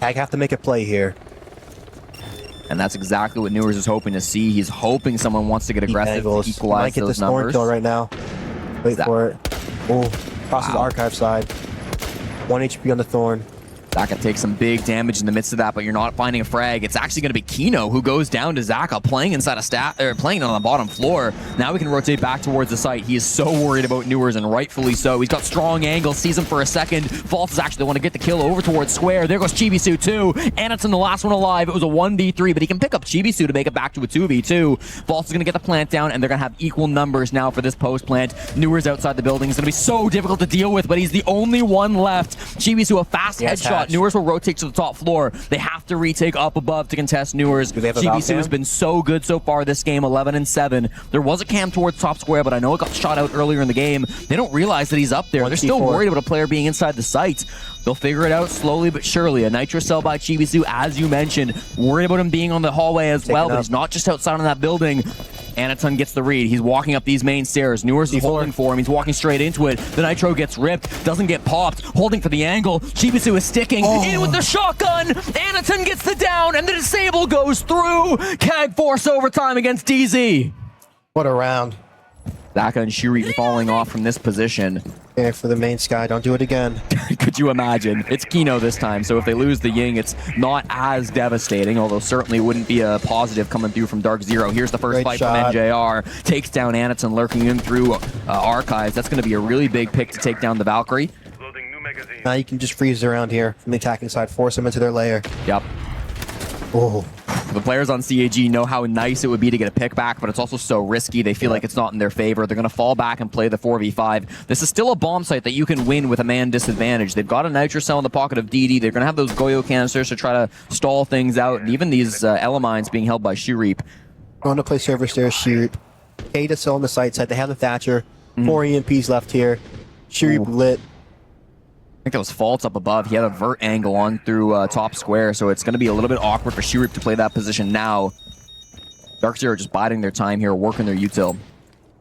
CAG have to make a play here. And that's exactly what Newers is hoping to see. He's hoping someone wants to get aggressive to equalize might get those this thorn numbers. kill right now. Wait for it. Oh, crosses the archive side. 1 HP on the thorn. Zaka takes some big damage in the midst of that, but you're not finding a frag. It's actually going to be Kino who goes down to Zaka, playing inside a playing on the bottom floor. Now we can rotate back towards the site. He is so worried about Newers, and rightfully so. He's got strong angles, sees him for a second. False is actually the one to get the kill over towards square. There goes Chibisu too, and it's in the last one alive. It was a 1v3, but he can pick up Chibisu to make it back to a 2v2. False is going to get the plant down, and they're going to have equal numbers now for this post plant. Newers outside the building is going to be so difficult to deal with, but he's the only one left. Chibisu, a fast headshot. Newers will rotate to the top floor. They have to retake up above to contest Newers. Chibisu has been so good so far this game, 11-7. There was a cam towards top square, but I know it got shot out earlier in the game. They don't realize that he's up there. They're still worried about a player being inside the site. They'll figure it out slowly but surely. A nitro cell by Chibisu, as you mentioned. Worried about him being on the hallway as well, but he's not just outside on that building. Anaton gets the read. He's walking up these main stairs. Newers is holding for him. He's walking straight into it. The nitro gets ripped. Doesn't get popped. Holding for the angle. Chibisu is sticking in with the shotgun. Anaton gets the down, and the disable goes through. CAG force overtime against DZ. What a round. Zaka and Shuri falling off from this position. Okay, for the main sky. Don't do it again. Could you imagine? It's Kino this time, so if they lose the Ying, it's not as devastating, although certainly wouldn't be a positive coming through from DarkZero. Here's the first fight from NJR. Takes down Anaton, lurking in through Archives. That's going to be a really big pick to take down the Valkyrie. Now you can just freeze around here from the attacking side, force them into their lair. Yep. Oh. The players on CAG know how nice it would be to get a pick back, but it's also so risky. They feel like it's not in their favor. They're going to fall back and play the 4v5. This is still a bomb site that you can win with a man disadvantage. They've got a nitro cell in the pocket of DD. They're going to have those Goyo canisters to try to stall things out, and even these Elemines being held by Shurip. Going to play server stairs, Shurip. Ada still on the site side. They have the Thatcher. 4 EMPs left here. Shurip lit. I think that was Faults up above. He had a vert angle on through top square, so it's going to be a little bit awkward for Shurip to play that position now. DarkZero just biding their time here, working their util.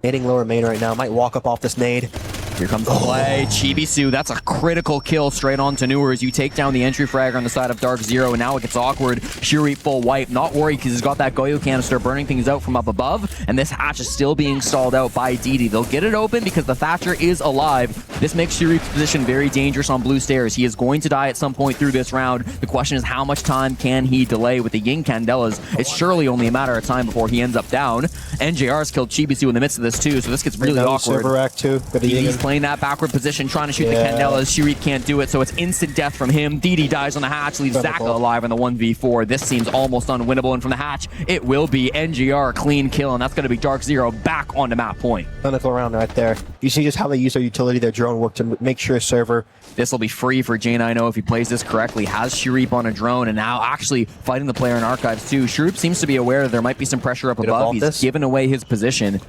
Nading lower main right now. Might walk up off this nade. Here comes the play. Chibisu, that's a critical kill straight on to Newers. You take down the entry frag on the side of DarkZero, and now it gets awkward. Shuri full wipe. Not worried because he's got that Goyo canister burning things out from up above, and this hatch is still being stalled out by DD. They'll get it open because the Thatcher is alive. This makes Shuri's position very dangerous on blue stairs. He is going to die at some point through this round. The question is, how much time can he delay with the Ying Candelas? It's surely only a matter of time before he ends up down. NJR's killed Chibisu in the midst of this too, so this gets really awkward. Server rack too. DD's playing that backward position, trying to shoot the Candelas. Shurip can't do it, so it's instant death from him. DD dies on the hatch, leaves Zaka alive on the 1v4. This seems almost unwinnable, and from the hatch, it will be NGR clean kill, and that's going to be DarkZero back onto map point. Clinical round right there. You see just how they use their utility, their drone work to make sure server. This will be free for J90 if he plays this correctly. Has Shurip on a drone, and now actually fighting the player in Archives too. Shurip seems to be aware that there might be some pressure up above. He's given away his position.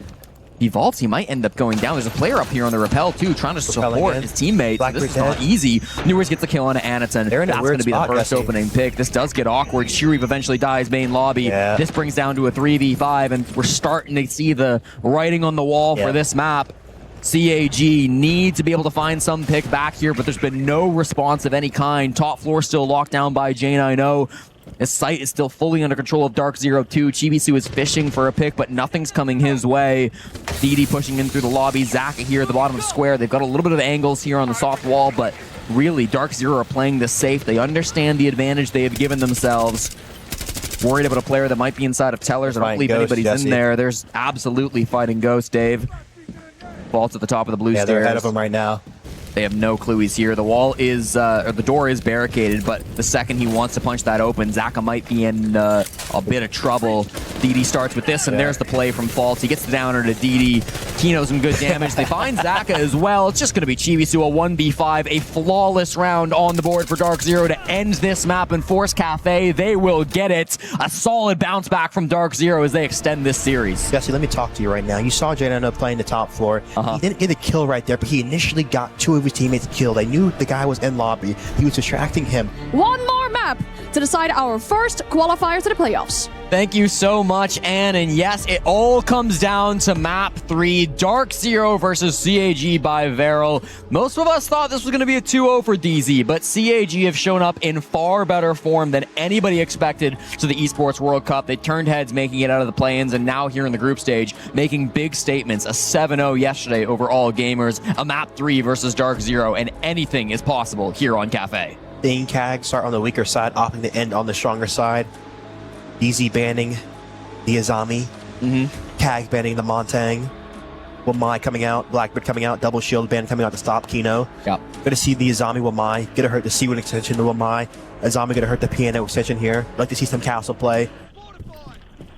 He vaults, he might end up going down. There's a player up here on the rappel too, trying to support his teammates. So this is not easy. Newers gets the kill on Anaton. That's going to be the first opening pick. This does get awkward. Shuriep eventually dies main lobby. This brings down to a 3v5, and we're starting to see the writing on the wall for this map. CAG need to be able to find some pick back here, but there's been no response of any kind. Top floor still locked down by J90. His sight is still fully under control of DarkZero 2. Chibisu is fishing for a pick, but nothing's coming his way. DD pushing in through the lobby. Zaka here at the bottom of the square. They've got a little bit of angles here on the soft wall, but really, DarkZero are playing this safe. They understand the advantage they have given themselves. Worried about a player that might be inside of Tellers. I don't believe anybody's in there. There's absolutely fighting Ghost, Dave. Vault's at the top of the blue stairs. They're ahead of him right now. They have no clue he's here. The wall is, or the door is barricaded, but the second he wants to punch that open, Zaka might be in a bit of trouble. DD starts with this, and there's the play from Faults. He gets the downer to DD. Kino's some good damage. They find Zaka as well. It's just going to be Chibisu, a 1v5, a flawless round on the board for DarkZero to end this map and force Cafe. They will get it. A solid bounce back from DarkZero as they extend this series. Jesse, let me talk to you right now. You saw J90 playing the top floor. He didn't get a kill right there, but he initially got two of his teammates killed. I knew the guy was in lobby. He was distracting him. One more map to decide our first qualifier to the playoffs. Thank you so much, Anne. And yes, it all comes down to map 3, DarkZero versus CAG by VARREL. Most of us thought this was going to be a 2-0 for DZ, but CAG have shown up in far better form than anybody expected to the Esports World Cup. They turned heads making it out of the play-ins, and now here in the group stage, making big statements. A 7-0 yesterday over All Gamers, a map 3 versus DarkZero, and anything is possible here on Cafe. Seeing CAG start on the weaker side, opting to end on the stronger side. DZ banning the Azami. CAG banning the Montang. Wamai coming out. Blackbird coming out. Double shield ban coming out to stop Kino. Yep. Good to see the Azami Wamai. Gonna hurt the C1 extension to Wamai. Azami gonna hurt the piano extension here. Like to see some castle play.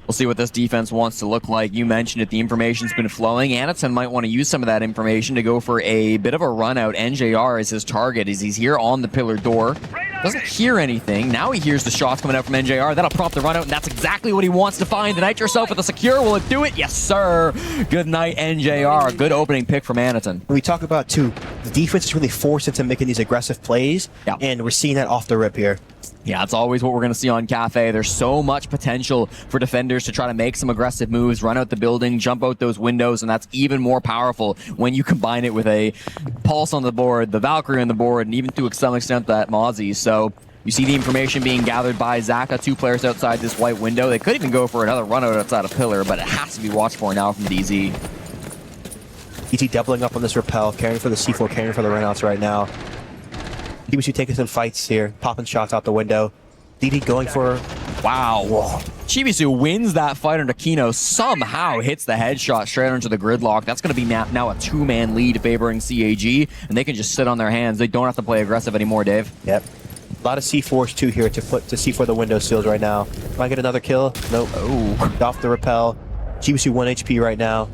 We'll see what this defense wants to look like. You mentioned it, the information's been flowing. Anaton might want to use some of that information to go for a bit of a run out. NJR is his target as he's here on the pillar door. Doesn't hear anything. Now he hears the shots coming out from NJR. That'll prompt the run out, and that's exactly what he wants to find. The Nitro Self with the secure. Will it do it? Yes, sir. Good night, NJR. Good opening pick from Anaton. When we talk about, too, the defense is really forced into making these aggressive plays, and we're seeing that off the rip here. Yeah, it's always what we're going to see on Cafe. There's so much potential for defenders to try to make some aggressive moves, run out the building, jump out those windows, and that's even more powerful when you combine it with a Pulse on the board, the Valkyrie on the board, and even to some extent that Mozzie. So you see the information being gathered by Zaka, 2 players outside this white window. They could even go for another run out outside of Pillar, but it has to be watched for now from DZ. DZ doubling up on this rappel, carrying for the C4, carrying for the runouts right now. DBC taking some fights here, popping shots out the window. DD going for... Wow. Whoa. Chibisu wins that fight under Kino, somehow hits the headshot straight into the gridlock. That's going to be now a 2-man lead favoring CAG, and they can just sit on their hands. They don't have to play aggressive anymore, Dave. Yep. A lot of C4s too here to C4 the window seals right now. Might get another kill. Nope. Oh, off the rappel. Chibisu 1 HP right now.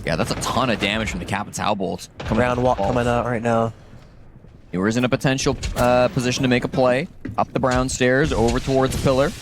Yeah, that's a ton of damage from the Capitao bolt. Round walk coming out right now. Newers in a potential position to make a play. Up the brown stairs, over towards the pillar.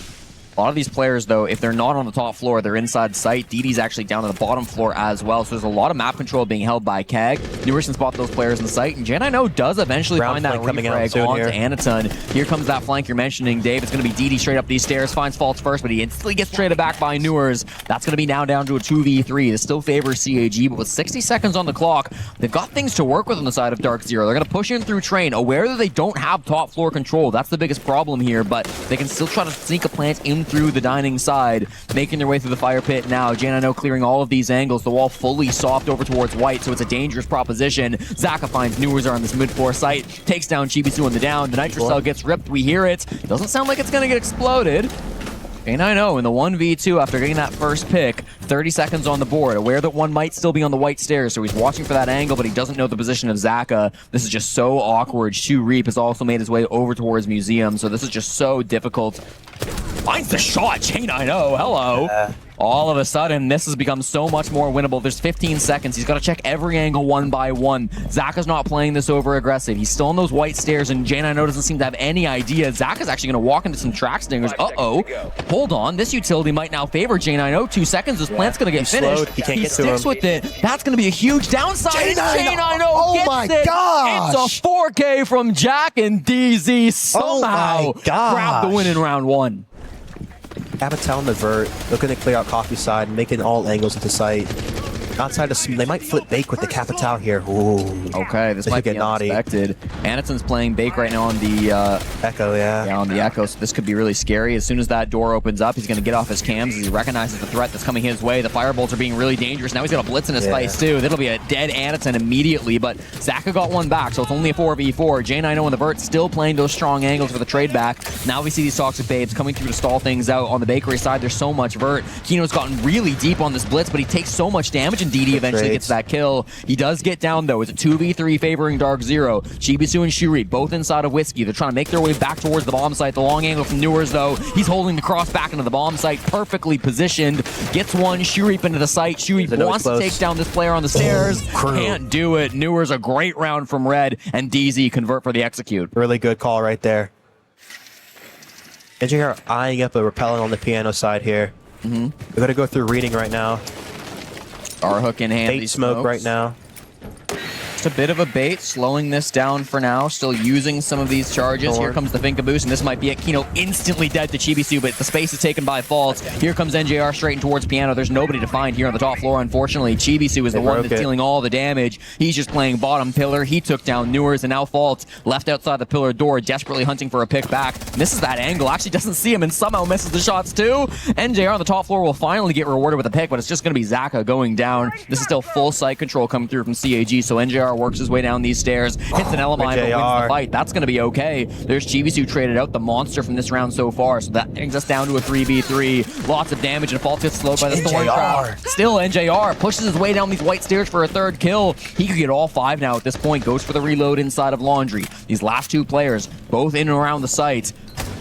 A lot of these players, though, if they're not on the top floor, they're inside sight. DD's actually down on the bottom floor as well, so there's a lot of map control being held by CAG. Newers can spot those players in sight, and J90 does eventually find that refrag onto Anaton. Here comes that flank you're mentioning, Dave. It's going to be DD straight up these stairs, finds Faults first, but he instantly gets traded back by Newers. That's going to be now down to a 2v3. This still favors CAG, but with 60 seconds on the clock, they've got things to work with on the side of DarkZero. They're going to push in through Train, aware that they don't have top floor control. That's the biggest problem here, but they can still try to sneak a plant in through the dining side, making their way through the fire pit now. J90 clearing all of these angles, the wall fully soft over towards white, so it's a dangerous proposition. Zaka finds Newers on this mid-floor site, takes down Chibisu on the down. The Nitro Cell gets ripped, we hear it. Doesn't sound like it's gonna get exploded. J90 in the 1v2 after getting that first pick, 30 seconds on the board, aware that one might still be on the white stairs, so he's watching for that angle, but he doesn't know the position of Zaka. This is just so awkward. Reap has also made his way over towards Museum, so this is just so difficult. Finds the shot, J90, hello. all of a sudden, this has become so much more winnable. There's 15 seconds. He's got to check every angle one by one. Zaka's not playing this over aggressive. He's still on those white stairs, and J9O doesn't seem to have any idea. Zaka's actually going to walk into some track stingers. Uh-oh. Hold on. This utility might now favor J9O. 2 seconds. This plant's going to get finished. Slowed. He can't get to sticks him. with it. That's going to be a huge downside. J9O Oh gets my it. gosh. It's a 4K from Jack, and DZ somehow grabbed the win in round 1. Capital and the Vert, looking to clear out Coffee side, making all angles into sight. Outside of they might flip Bake with the Capital here. Ooh. Okay, this might get be naughty. unexpected. Anderson's playing Bake right now on the Echo, yeah. on the Echo, so this could be really scary. As soon as that door opens up, he's going to get off his cams as he recognizes the threat that's coming his way. The firebolts are being really dangerous. Now he's got a blitz in his face too. That'll be a dead Anderson immediately, but Zaka got one back, so it's only a 4v4. J9O and the Vert still playing those strong angles for the trade back. Now we see these Toxic Babes coming through to stall things out. On the Bakery side, there's so much Vert. Kino's gotten really deep on this blitz, but he takes so much damage, and DD eventually gets that kill. He does get down though. It's a 2v3 favoring DarkZero. Chibisu and Shuri both inside of Whiskey. They're trying to make their way back towards the bomb site. The long angle from Newers though. He's holding the cross back into the bomb site, perfectly positioned. Gets one, Shuri into the site. Shuri wants to take down this player on the stairs. Can't do it. Newers a great round from Red, and DZ convert for the execute. Really good call right there. Engineer eyeing up a repellent on the piano side here. We're going to go through reading right now. Our hook in hand. Bait smoke right now. Just a bit of a bait, slowing this down for now. Still using some of these charges. Here comes the Finka boost, and this might be it. Kino instantly dead to Chibisu, but the space is taken by Faults. Here comes NJR straight in towards Piano. There's nobody to find here on the top floor, unfortunately. Chibisu is the one that's dealing all the damage. He's just playing bottom pillar. He took down Newers, and now Faults left outside the pillar door, desperately hunting for a pick back. Misses that angle, actually doesn't see him, and somehow misses the shots too. NJR on the top floor will finally get rewarded with a pick, but it's just going to be Zaka going down. This is still full site control coming through from CAG, so NJR works his way down these stairs, hits an LMI, but wins the fight. That's going to be okay. There's Chibisu traded out, the monster from this round so far, so that brings us down to a 3v3. Lots of damage, and Faults gets slowed by the Thorn Trap. Still, NJR pushes his way down these white stairs for a third kill. He could get all 5 now at this point. Goes for the reload inside of Laundry. These last 2 players, both in and around the site.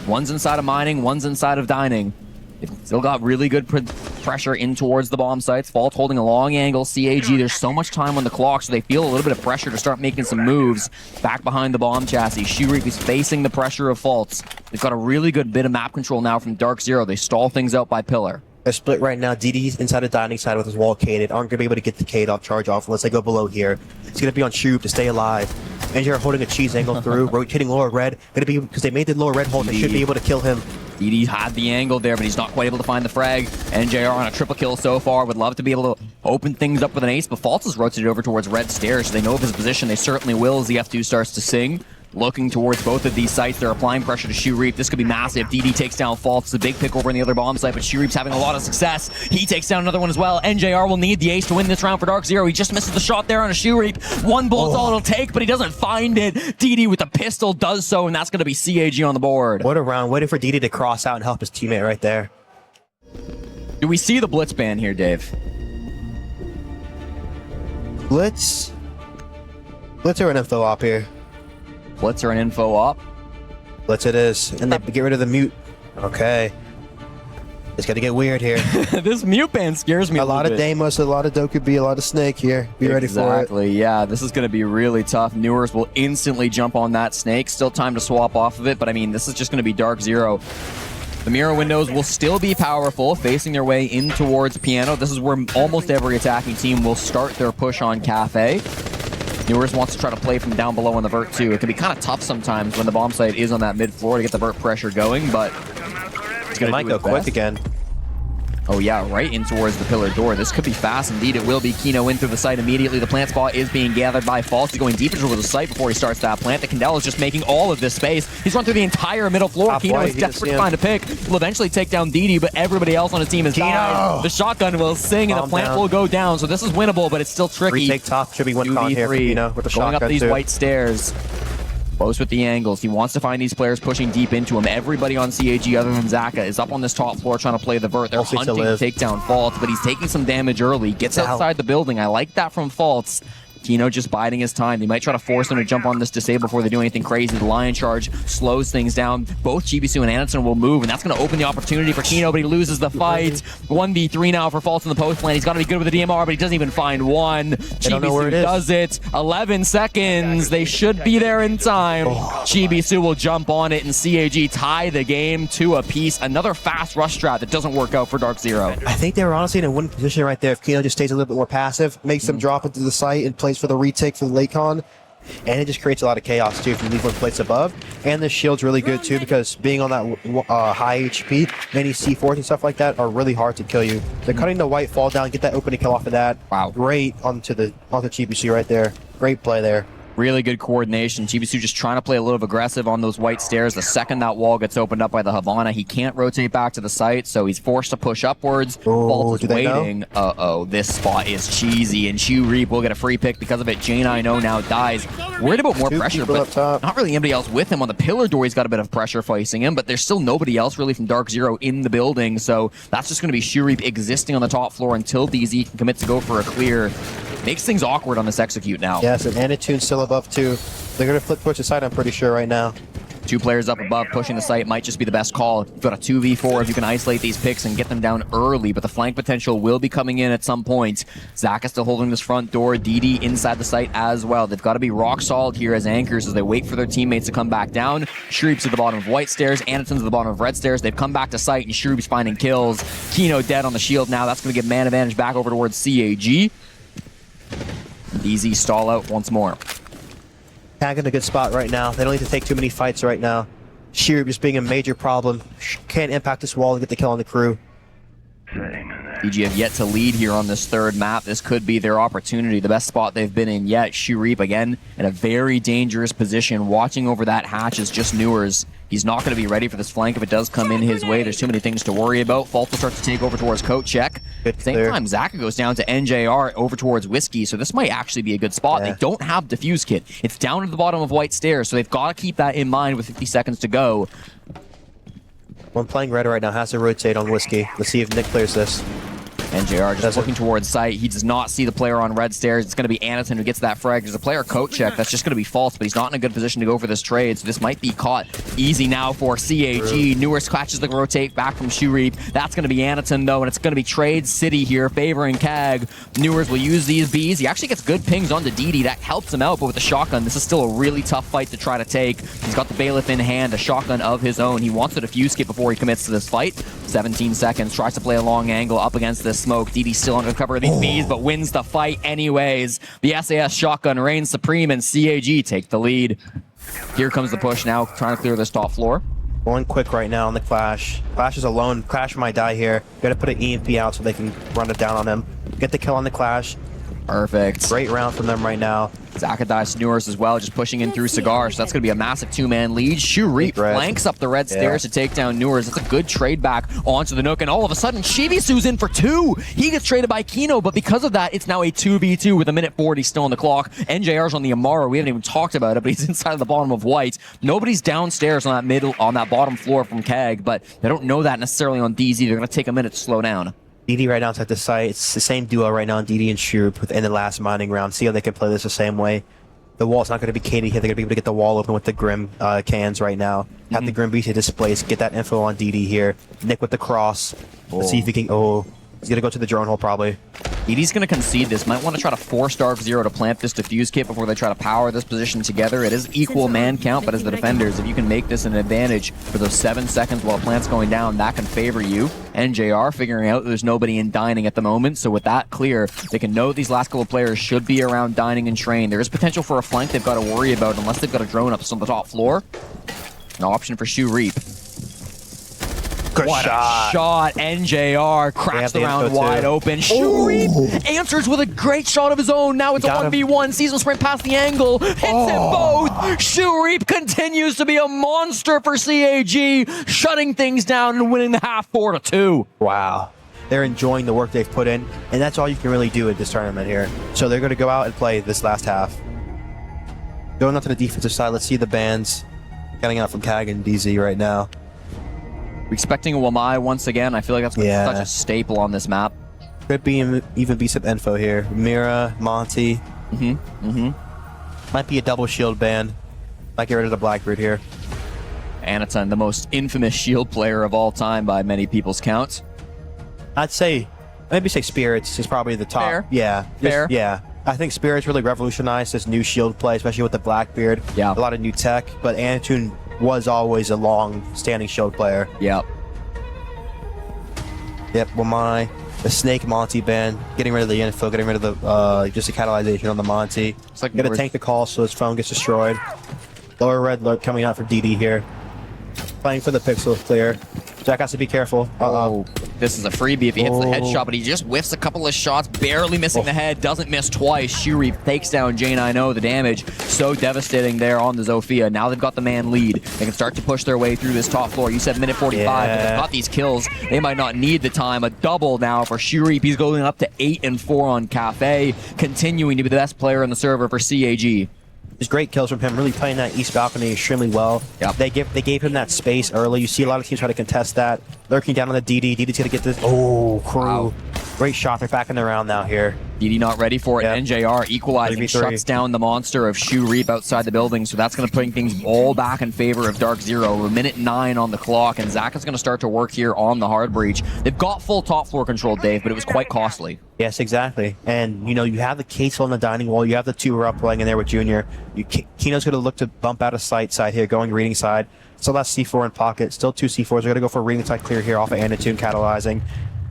One's inside of Mining, one's inside of Dining. They've still got really good pressure in towards the bomb sites. Fault holding a long angle. CAG, there's so much time on the clock, so they feel a little bit of pressure to start making some moves back behind the bomb chassis. Shuriq is facing the pressure of Faults. They've got a really good bit of map control now from DarkZero. They stall things out by pillar. They're split right now. DD's inside the Dining side with his wall caded. Aren't going to be able to get the Cade off, charge off unless they go below here. It's going to be on Shuriq to stay alive. NJR holding a cheese angle through, rotating lower red. Going to be, because they made the lower red hold, they should be able to kill him. DD had the angle there, but he's not quite able to find the frag. NJR on a triple kill so far. Would love to be able to open things up with an ace, but Faults has rotated over towards red stairs, so they know of his position. They certainly will as the F2 starts to sing. Looking towards both of these sites. They're applying pressure to Shuriq. This could be massive. DD takes down Faults. It's a big pick over in the other bomb site, but Shuriq's having a lot of success. He takes down another one as well. NJR will need the ace to win this round for DarkZero. He just misses the shot there on a Shuriq. One bullet's all it'll take, but he doesn't find it. DD with the pistol does so, and that's going to be CAG on the board. What a round. Waiting for DD to cross out and help his teammate right there. Do we see the blitz ban here, Dave? Blitz or an info op here? Blitz or an info op? Blitz it is. And they get rid of the mute. Okay. It's gonna get weird here. This mute ban scares me a lot of Deimos, a lot of Dokubi, a lot of Snake here. Be ready for it. Exactly, yeah. This is gonna be really tough. Newers will instantly jump on that Snake. Still time to swap off of it, but I mean, this is just gonna be DarkZero. The mirror windows will still be powerful, facing their way in towards Piano. This is where almost every attacking team will start their push on Cafe. Newers wants to try to play from down below on the vert too. It can be kind of tough sometimes when the bomb site is on that mid floor to get the vert pressure going, but it's gonna might go quick again. Oh yeah, right in towards the pillar door. This could be fast indeed. It will be. Kino in through the site immediately. The plant spot is being gathered by Faults. He's going deep into the site before he starts that plant. The Candela is just making all of this space. He's run through the entire middle floor. Kino is desperate to find a pick. He'll eventually take down DD, but everybody else on his team is died. The shotgun will sing and the plant will go down. So this is winnable, but it's still tricky. Retake top. Should be one con here for Kino with the shotgun going up these too. white stairs. Close with the angles. He wants to find these players pushing deep into him. Everybody on CAG other than Zaka is up on this top floor trying to play the vert. They're hunting to take down Faults, but he's taking some damage early. Gets outside the building. I like that from Faults. Kino just biding his time. They might try to force him to jump on this disable before they do anything crazy. The Lion Charge slows things down. Both Chibisu and Anderson will move, and that's going to open the opportunity for Kino, but he loses the fight. 1v3 now for Faults in the post lane. He's got to be good with the DMR, but he doesn't even find one. Chibisu does it. 11 seconds. They should be there in time. Chibisu will jump on it, and CAG tie the game to a piece. Another fast rush strat that doesn't work out for DarkZero. I think they were honestly in a winning position right there if Kino just stays a little bit more passive, makes them drop into the site and plays for the retake for the late con. And it just creates a lot of chaos too if you leave one place above. And the shield's really good too because being on that high HP, any C4s and stuff like that are really hard to kill you. They're cutting the white fall down, get that opening kill off of that. Wow. Great onto GBC right there. Great play there. Really good coordination. Chibisu just trying to play a little aggressive on those white stairs. The second that wall gets opened up by the Havana, he can't rotate back to the site, so he's forced to push upwards. Fault is waiting. Uh-oh, this spot is cheesy, and Shu Reap will get a free pick because of it. J9O now dies. Worried about more pressure, but not really anybody else with him. On the pillar door, he's got a bit of pressure facing him, but there's still nobody else really from DarkZero in the building, so that's just going to be Shu Reap existing on the top floor until DZ can commit to go for a clear. Makes things awkward on this execute now. Yes, and Anitune's still above too. They're going to flip towards the side, I'm pretty sure, right now. 2 players up above pushing the site might just be the best call. You've got a 2v4 if you can isolate these picks and get them down early, but the flank potential will be coming in at some point. Zach is still holding this front door. DD inside the site as well. They've got to be rock solid here as anchors as they wait for their teammates to come back down. Shreep's at the bottom of white stairs. Anderson's at the bottom of red stairs. They've come back to site and Shreep's finding kills. Kino dead on the shield now. That's going to give man advantage back over towards CAG. DZ stall out once more. CAG in a good spot right now. They don't need to take too many fights right now. Sheer just being a major problem. Can't impact this wall and get the kill on the crew. DG have yet to lead here on this third map. This could be their opportunity, the best spot they've been in yet. Shureep again in a very dangerous position. Watching over that hatch is just Newers. He's not going to be ready for this flank if it does come in his way. There's too many things to worry about. Fault will start to take over towards Coat Check. Same time, Zaka goes down to NJR over towards Whiskey, so this might actually be a good spot. They don't have Diffuse Kit. It's down at the bottom of white stairs, so they've got to keep that in mind with 50 seconds to go. One playing red right now has to rotate on Whiskey. Let's see if Nick clears this. NJR just looking towards site. He does not see the player on red stairs. It's going to be Anderson who gets that frag. There's a player coat check. That's just going to be false, but he's not in a good position to go for this trade, so this might be caught easy now for CAG. Newers catches the rotate back from Shureep. That's going to be Anderson, though, and it's going to be Trade City here favoring CAG. Newers will use these Bs. He actually gets good pings onto DD. That helps him out, but with the shotgun, this is still a really tough fight to try to take. He's got the Bailiff in hand, a shotgun of his own. He wants to defuse kit before he commits to this fight. 17 seconds, tries to play a long angle up against this smoke. DD still under cover of these Bs, but wins the fight anyways. The SAS shotgun reigns supreme, and CAG take the lead. Here comes the push now, trying to clear this top floor. Going quick right now on the Clash. Clash is alone. Clash might die here. Got to put an EMP out so they can run it down on him. Get the kill on the Clash. Perfect. Great round from them right now. Zakadai Newers as well, just pushing in through Cigar, so that's going to be a massive 2-man lead. Shureep flanks up the red stairs to take down Newers. That's a good trade back onto the Nook, and all of a sudden, Shibisu's in for 2. He gets traded by Kino, but because of that, it's now a 2v2 with a minute 40 still on the clock. NJR's on the Amaro. We haven't even talked about it, but he's inside of the bottom of white. Nobody's downstairs on that bottom floor from CAG, but they don't know that necessarily on DZ. They're going to take a minute to slow down. DD right now is at the site. It's the same duo right now on DD and Shureep within the last mining round. See how they can play this the same way. The wall's not going to be Katie here. They're going to be able to get the wall open with the Grim cans right now. Have the Grim BC displaced. Get that info on DD here. Nick with the cross. Let's see if he can... Oh, he's going to go to the drone hole probably. DD's going to concede this. Might want to try to force DarkZero to plant this defuse kit before they try to power this position together. It is equal man count, but as the defenders, if you can make this an advantage for those 7 seconds while plant's going down, that can favor you. NJR figuring out there's nobody in dining at the moment, so with that clear, they can know these last couple of players should be around dining and train. There is potential for a flank they've got to worry about unless they've got a drone up on the top floor. An option for Shureep. Good what a shot. NJR cracks the round wide open. Shureep answers with a great shot of his own. Now it's a 1v1. Season sprint past the angle. Hits them both. Shureep continues to be a monster for CAG, shutting things down and winning the half 4-2. Wow. They're enjoying the work they've put in, and that's all you can really do at this tournament here. So they're going to go out and play this last half. Going on to the defensive side, let's see the bands getting out from CAG and DZ right now. We're expecting a Wamai once again. I feel like that's such a staple on this map. Could be even be some info here. Mira, Monty, Might be a double shield ban. Might get rid of the Blackbeard here. Anaton, the most infamous shield player of all time by many people's counts. I'd say, maybe say Spirits is probably the top. Fair. Yeah. Fair. Yeah. I think Spirits really revolutionized this new shield play, especially with the Blackbeard. Yeah. A lot of new tech, but Anaton was always a long-standing shield player. Yep. Yep, Wamai. The Snake Monty ban, getting rid of the info, getting rid of the just the catalyzation on the Monty. It's like gonna tank the call so his phone gets destroyed. Lower red alert coming out for DD here. Playing for the pixel clear. Jack has to be careful. Oh, this is a freebie if he hits the headshot, but he just whiffs a couple of shots, barely missing the head, doesn't miss twice. Shuri takes down J90, the damage so devastating there on the Zofia. Now they've got the man lead. They can start to push their way through this top floor. You said minute 45, but they've got these kills. They might not need the time. A double now for Shuri. He's going up to 8 and 4 on Cafe, continuing to be the best player on the server for CAG. There's great kills from him, really playing that east balcony extremely well. Yep. They gave him that space early. You see a lot of teams try to contest that. Lurking down on the DD. DD's gonna get this. Oh, crew. Wow. Great shot. They're back in the round now here. DD not ready for it. Yep. NJR equalizing, 3v3. shuts down the monster of Shu Reap outside the building, so that's going to bring things all back in favor of DarkZero. We're minute 9 on the clock, and Zach is going to start to work here on the hard breach. They've got full top floor control, Dave, but it was quite costly. Yes, exactly. And, you know, you have the Case on the dining wall. You have the 2 who are up playing in there with Junior. Kino's going to look to bump out of sight side here, going reading side. Still that's C4 in pocket. Still 2 C4s. They're going to go for reading side clear here off of Anatune catalyzing.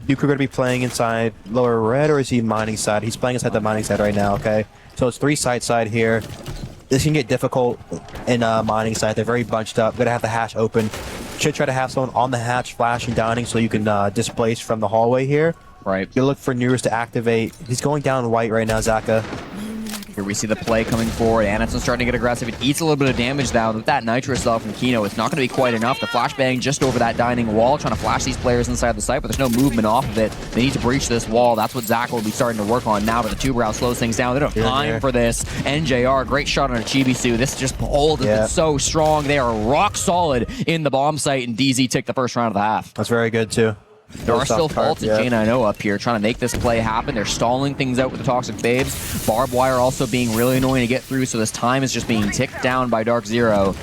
Duke are going to be playing inside lower red, or is he mining side? He's playing inside the mining side right now, okay? So it's 3 side here. This can get difficult in mining side. They're very bunched up. Going to have the hatch open. Should try to have someone on the hatch flashing dining so you can displace from the hallway here. Right. You look for Newers to activate. He's going down white right now, Zaka. Here we see the play coming forward. Anaton's starting to get aggressive. It eats a little bit of damage now. With that nitrous though from Kino, it's not going to be quite enough. The flashbang just over that dining wall, trying to flash these players inside the site, but there's no movement off of it. They need to breach this wall. That's what Zach will be starting to work on now, but the two brow slows things down. They don't have time for this. NJR, great shot on a Chibisu. This just hold has been so strong. They are rock solid in the bomb site, and DZ took the first round of the half. That's very good too. There are still faults at J90 up here trying to make this play happen. They're stalling things out with the Toxic Babes. Barbed wire also being really annoying to get through, so this time is just being ticked down by DarkZero.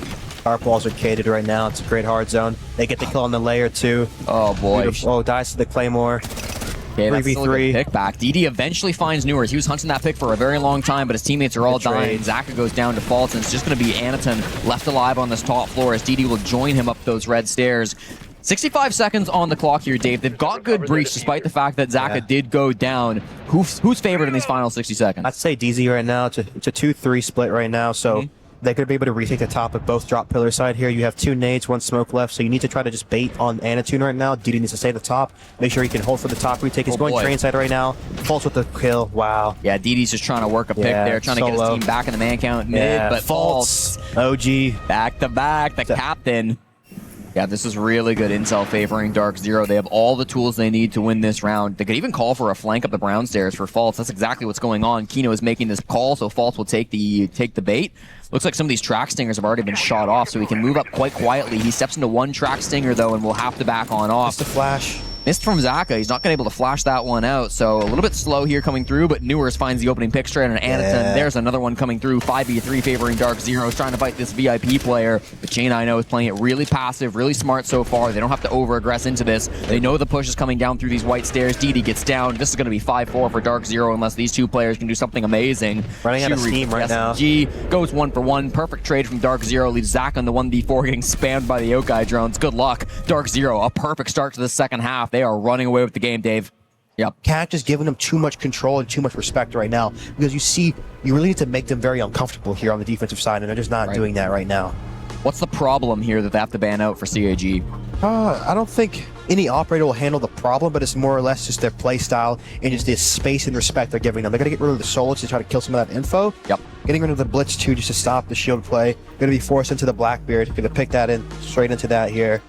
Tarp walls are cated right now. It's a great hard zone. They get the kill on the layer too. Oh boy. Beautiful. Oh, dies to the Claymore. Okay, that's 3v3. still a good pick back. DD eventually finds Newers. He was hunting that pick for a very long time, but his teammates are all dying. Zaka goes down to faults, and it's just going to be Anaton left alive on this top floor as DD will join him up those red stairs. 65 seconds on the clock here, Dave. They've got good breach despite the fact that Zaka did go down. Who's favored in these final 60 seconds? I'd say DZ right now. It's a 2-3 split right now, so they could be able to retake the top of both drop pillar side here. You have 2 nades, 1 smoke left, so you need to try to just bait on Anatune right now. DD needs to stay at the top. Make sure he can hold for the top retake. He's going train side right now. Falls with the kill. Wow. Yeah, DD's just trying to work a pick there, trying to get his team back in the man count mid, but falls. OG. Back to back, the captain. Yeah, this is really good intel favoring DarkZero. They have all the tools they need to win this round. They could even call for a flank up the brown stairs for Faults. That's exactly what's going on. Kino is making this call, so Faults will take the bait. Looks like some of these track stingers have already been shot off, so he can move up quite quietly. He steps into 1 track stinger, though, and will have to back on off. Just a flash. Missed from Zaka. He's not going to be able to flash that one out, so a little bit slow here coming through, but Newers finds the opening pick straight on Anaton. There's another one coming through. 5v3 favoring DarkZero. Is trying to fight this VIP player, but J90 is playing it really passive, really smart so far. They don't have to over-aggress into this. They know the push is coming down through these white stairs. DD gets down. This is going to be 5-4 for DarkZero unless these two players can do something amazing. Running out of steam right now. SMG goes 1 for 1. Perfect trade from DarkZero. Leaves Zach on the 1v4 getting spammed by the Yokai drones. Good luck. DarkZero, a perfect start to the second half. They are running away with the game, Dave. Yep. CAG just giving them too much control and too much respect right now, because you really need to make them very uncomfortable here on the defensive side, and they're just not doing that right now. What's the problem here that they have to ban out for CAG? I don't think any operator will handle the problem, but it's more or less just their play style and just the space and respect they're giving them. They're going to get rid of the solos to try to kill some of that info. Yep. Getting rid of the blitz too, just to stop the shield play. Going to be forced into the Blackbeard. Going to pick that in straight into that here.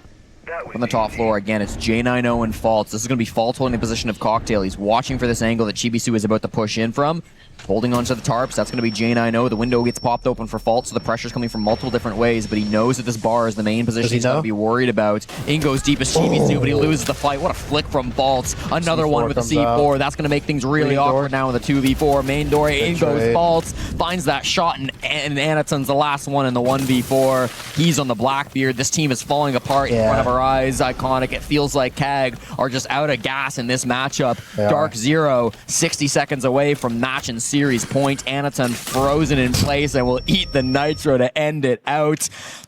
From the top floor, again, it's J90 and Faults. This is going to be Faults holding the position of Cocktail. He's watching for this angle that Chibisu is about to push in from. Holding onto the tarps, that's going to be J90. The window gets popped open for Faults, so the pressure's coming from multiple different ways, but he knows that this bar is the main position he's going to be worried about. In goes deep as Chibisu, but he loses the fight. What a flick from Faults. Another one with the C4. That's going to make things really awkward now in the 2v4. Main door, in goes Faults. Finds that shot, and Anaton's the last one in the 1v4. He's on the Blackbeard. This team is falling apart in front of our eyes. Iconic. It feels like CAG are just out of gas in this matchup. DarkZero, 60 seconds away from match and series point. Anaton frozen in place and will eat the nitro to end it out.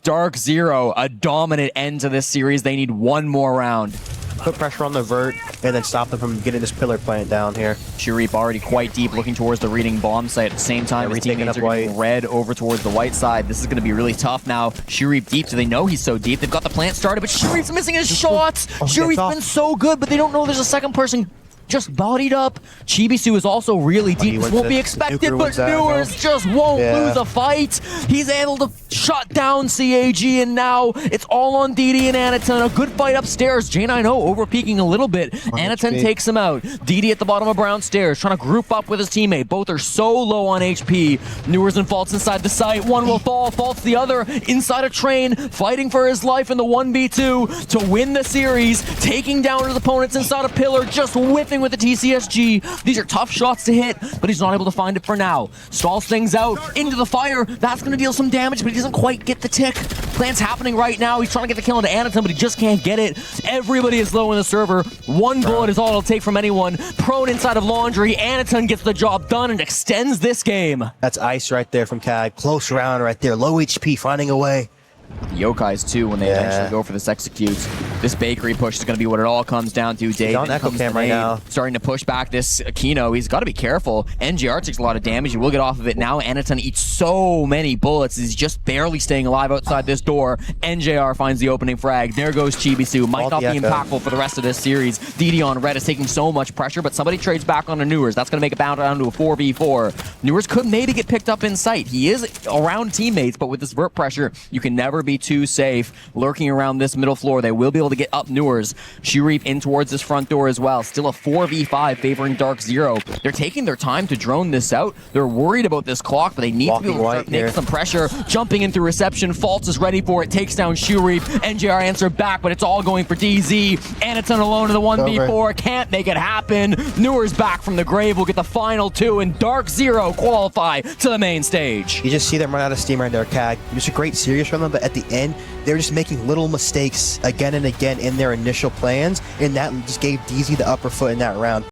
DarkZero, a dominant end to this series. They need one more round. Put pressure on the vert and then stop them from getting this pillar plant down here. Shurip already quite deep, looking towards the reading bomb site. At the same time, his teammates are getting red over towards the white side. This is going to be really tough now. Shurip deep, so they know he's so deep. They've got the plant started, but Shurip's missing his shots. Shurip's been so good, but they don't know there's a second person just bodied up. Chibisu is also really deep. This won't be expected, but Newers just won't lose a fight. He's able to shut down CAG, and now it's all on DD and Anaton. A good fight upstairs. J90 over-peaking a little bit. Anaton takes him out. DD at the bottom of brown stairs, trying to group up with his teammate. Both are so low on HP. Newers and Faults inside the site. One will fall. Faults the other inside a train, fighting for his life in the 1v2 to win the series, taking down his opponents inside a pillar, just whipping with the TCSG. These are tough shots to hit, but he's not able to find it for now. Stalls things out into the fire. That's going to deal some damage, but he doesn't quite get the tick. Plan's happening right now. He's trying to get the kill into Anaton, but he just can't get it. Everybody is low in the server. One bullet is all it'll take from anyone. Prone inside of Laundry. Anaton gets the job done and extends this game. That's ice right there from CAG. Close round right there. Low HP, finding a way. The Yokais too, when they eventually go for this executes. This bakery push is going to be what it all comes down to. Dave on echo cam right now, starting to push back this Kino. He's got to be careful. NGR takes a lot of damage. He will get off of it now. Anaton eats so many bullets. He's just barely staying alive outside this door. NJR finds the opening frag. There goes Chibisu. Might not be impactful for the rest of this series. DD on red is taking so much pressure, but somebody trades back onto Newers. That's going to make it bound down to a 4v4. Newers could maybe get picked up in sight. He is around teammates, but with this vert pressure, you can never be too safe. Lurking around this middle floor, they will be able to get up Newers. Shurip in towards this front door as well. Still a 4v5 favoring DarkZero. They're taking their time to drone this out. They're worried about this clock, but they need to be able to start making some pressure. Jumping in through reception. Faults is ready for it. Takes down Shurip. NJR answer back, but it's all going for DZ. Anaton alone in the 1v4. Can't make it happen. Newers back from the grave will get the final two, and DarkZero qualify to the main stage. You just see them run out of steam right there, CAG. It was a great series from them, but at the end, they're just making little mistakes again and again in their initial plans, and that just gave DZ the upper foot in that round.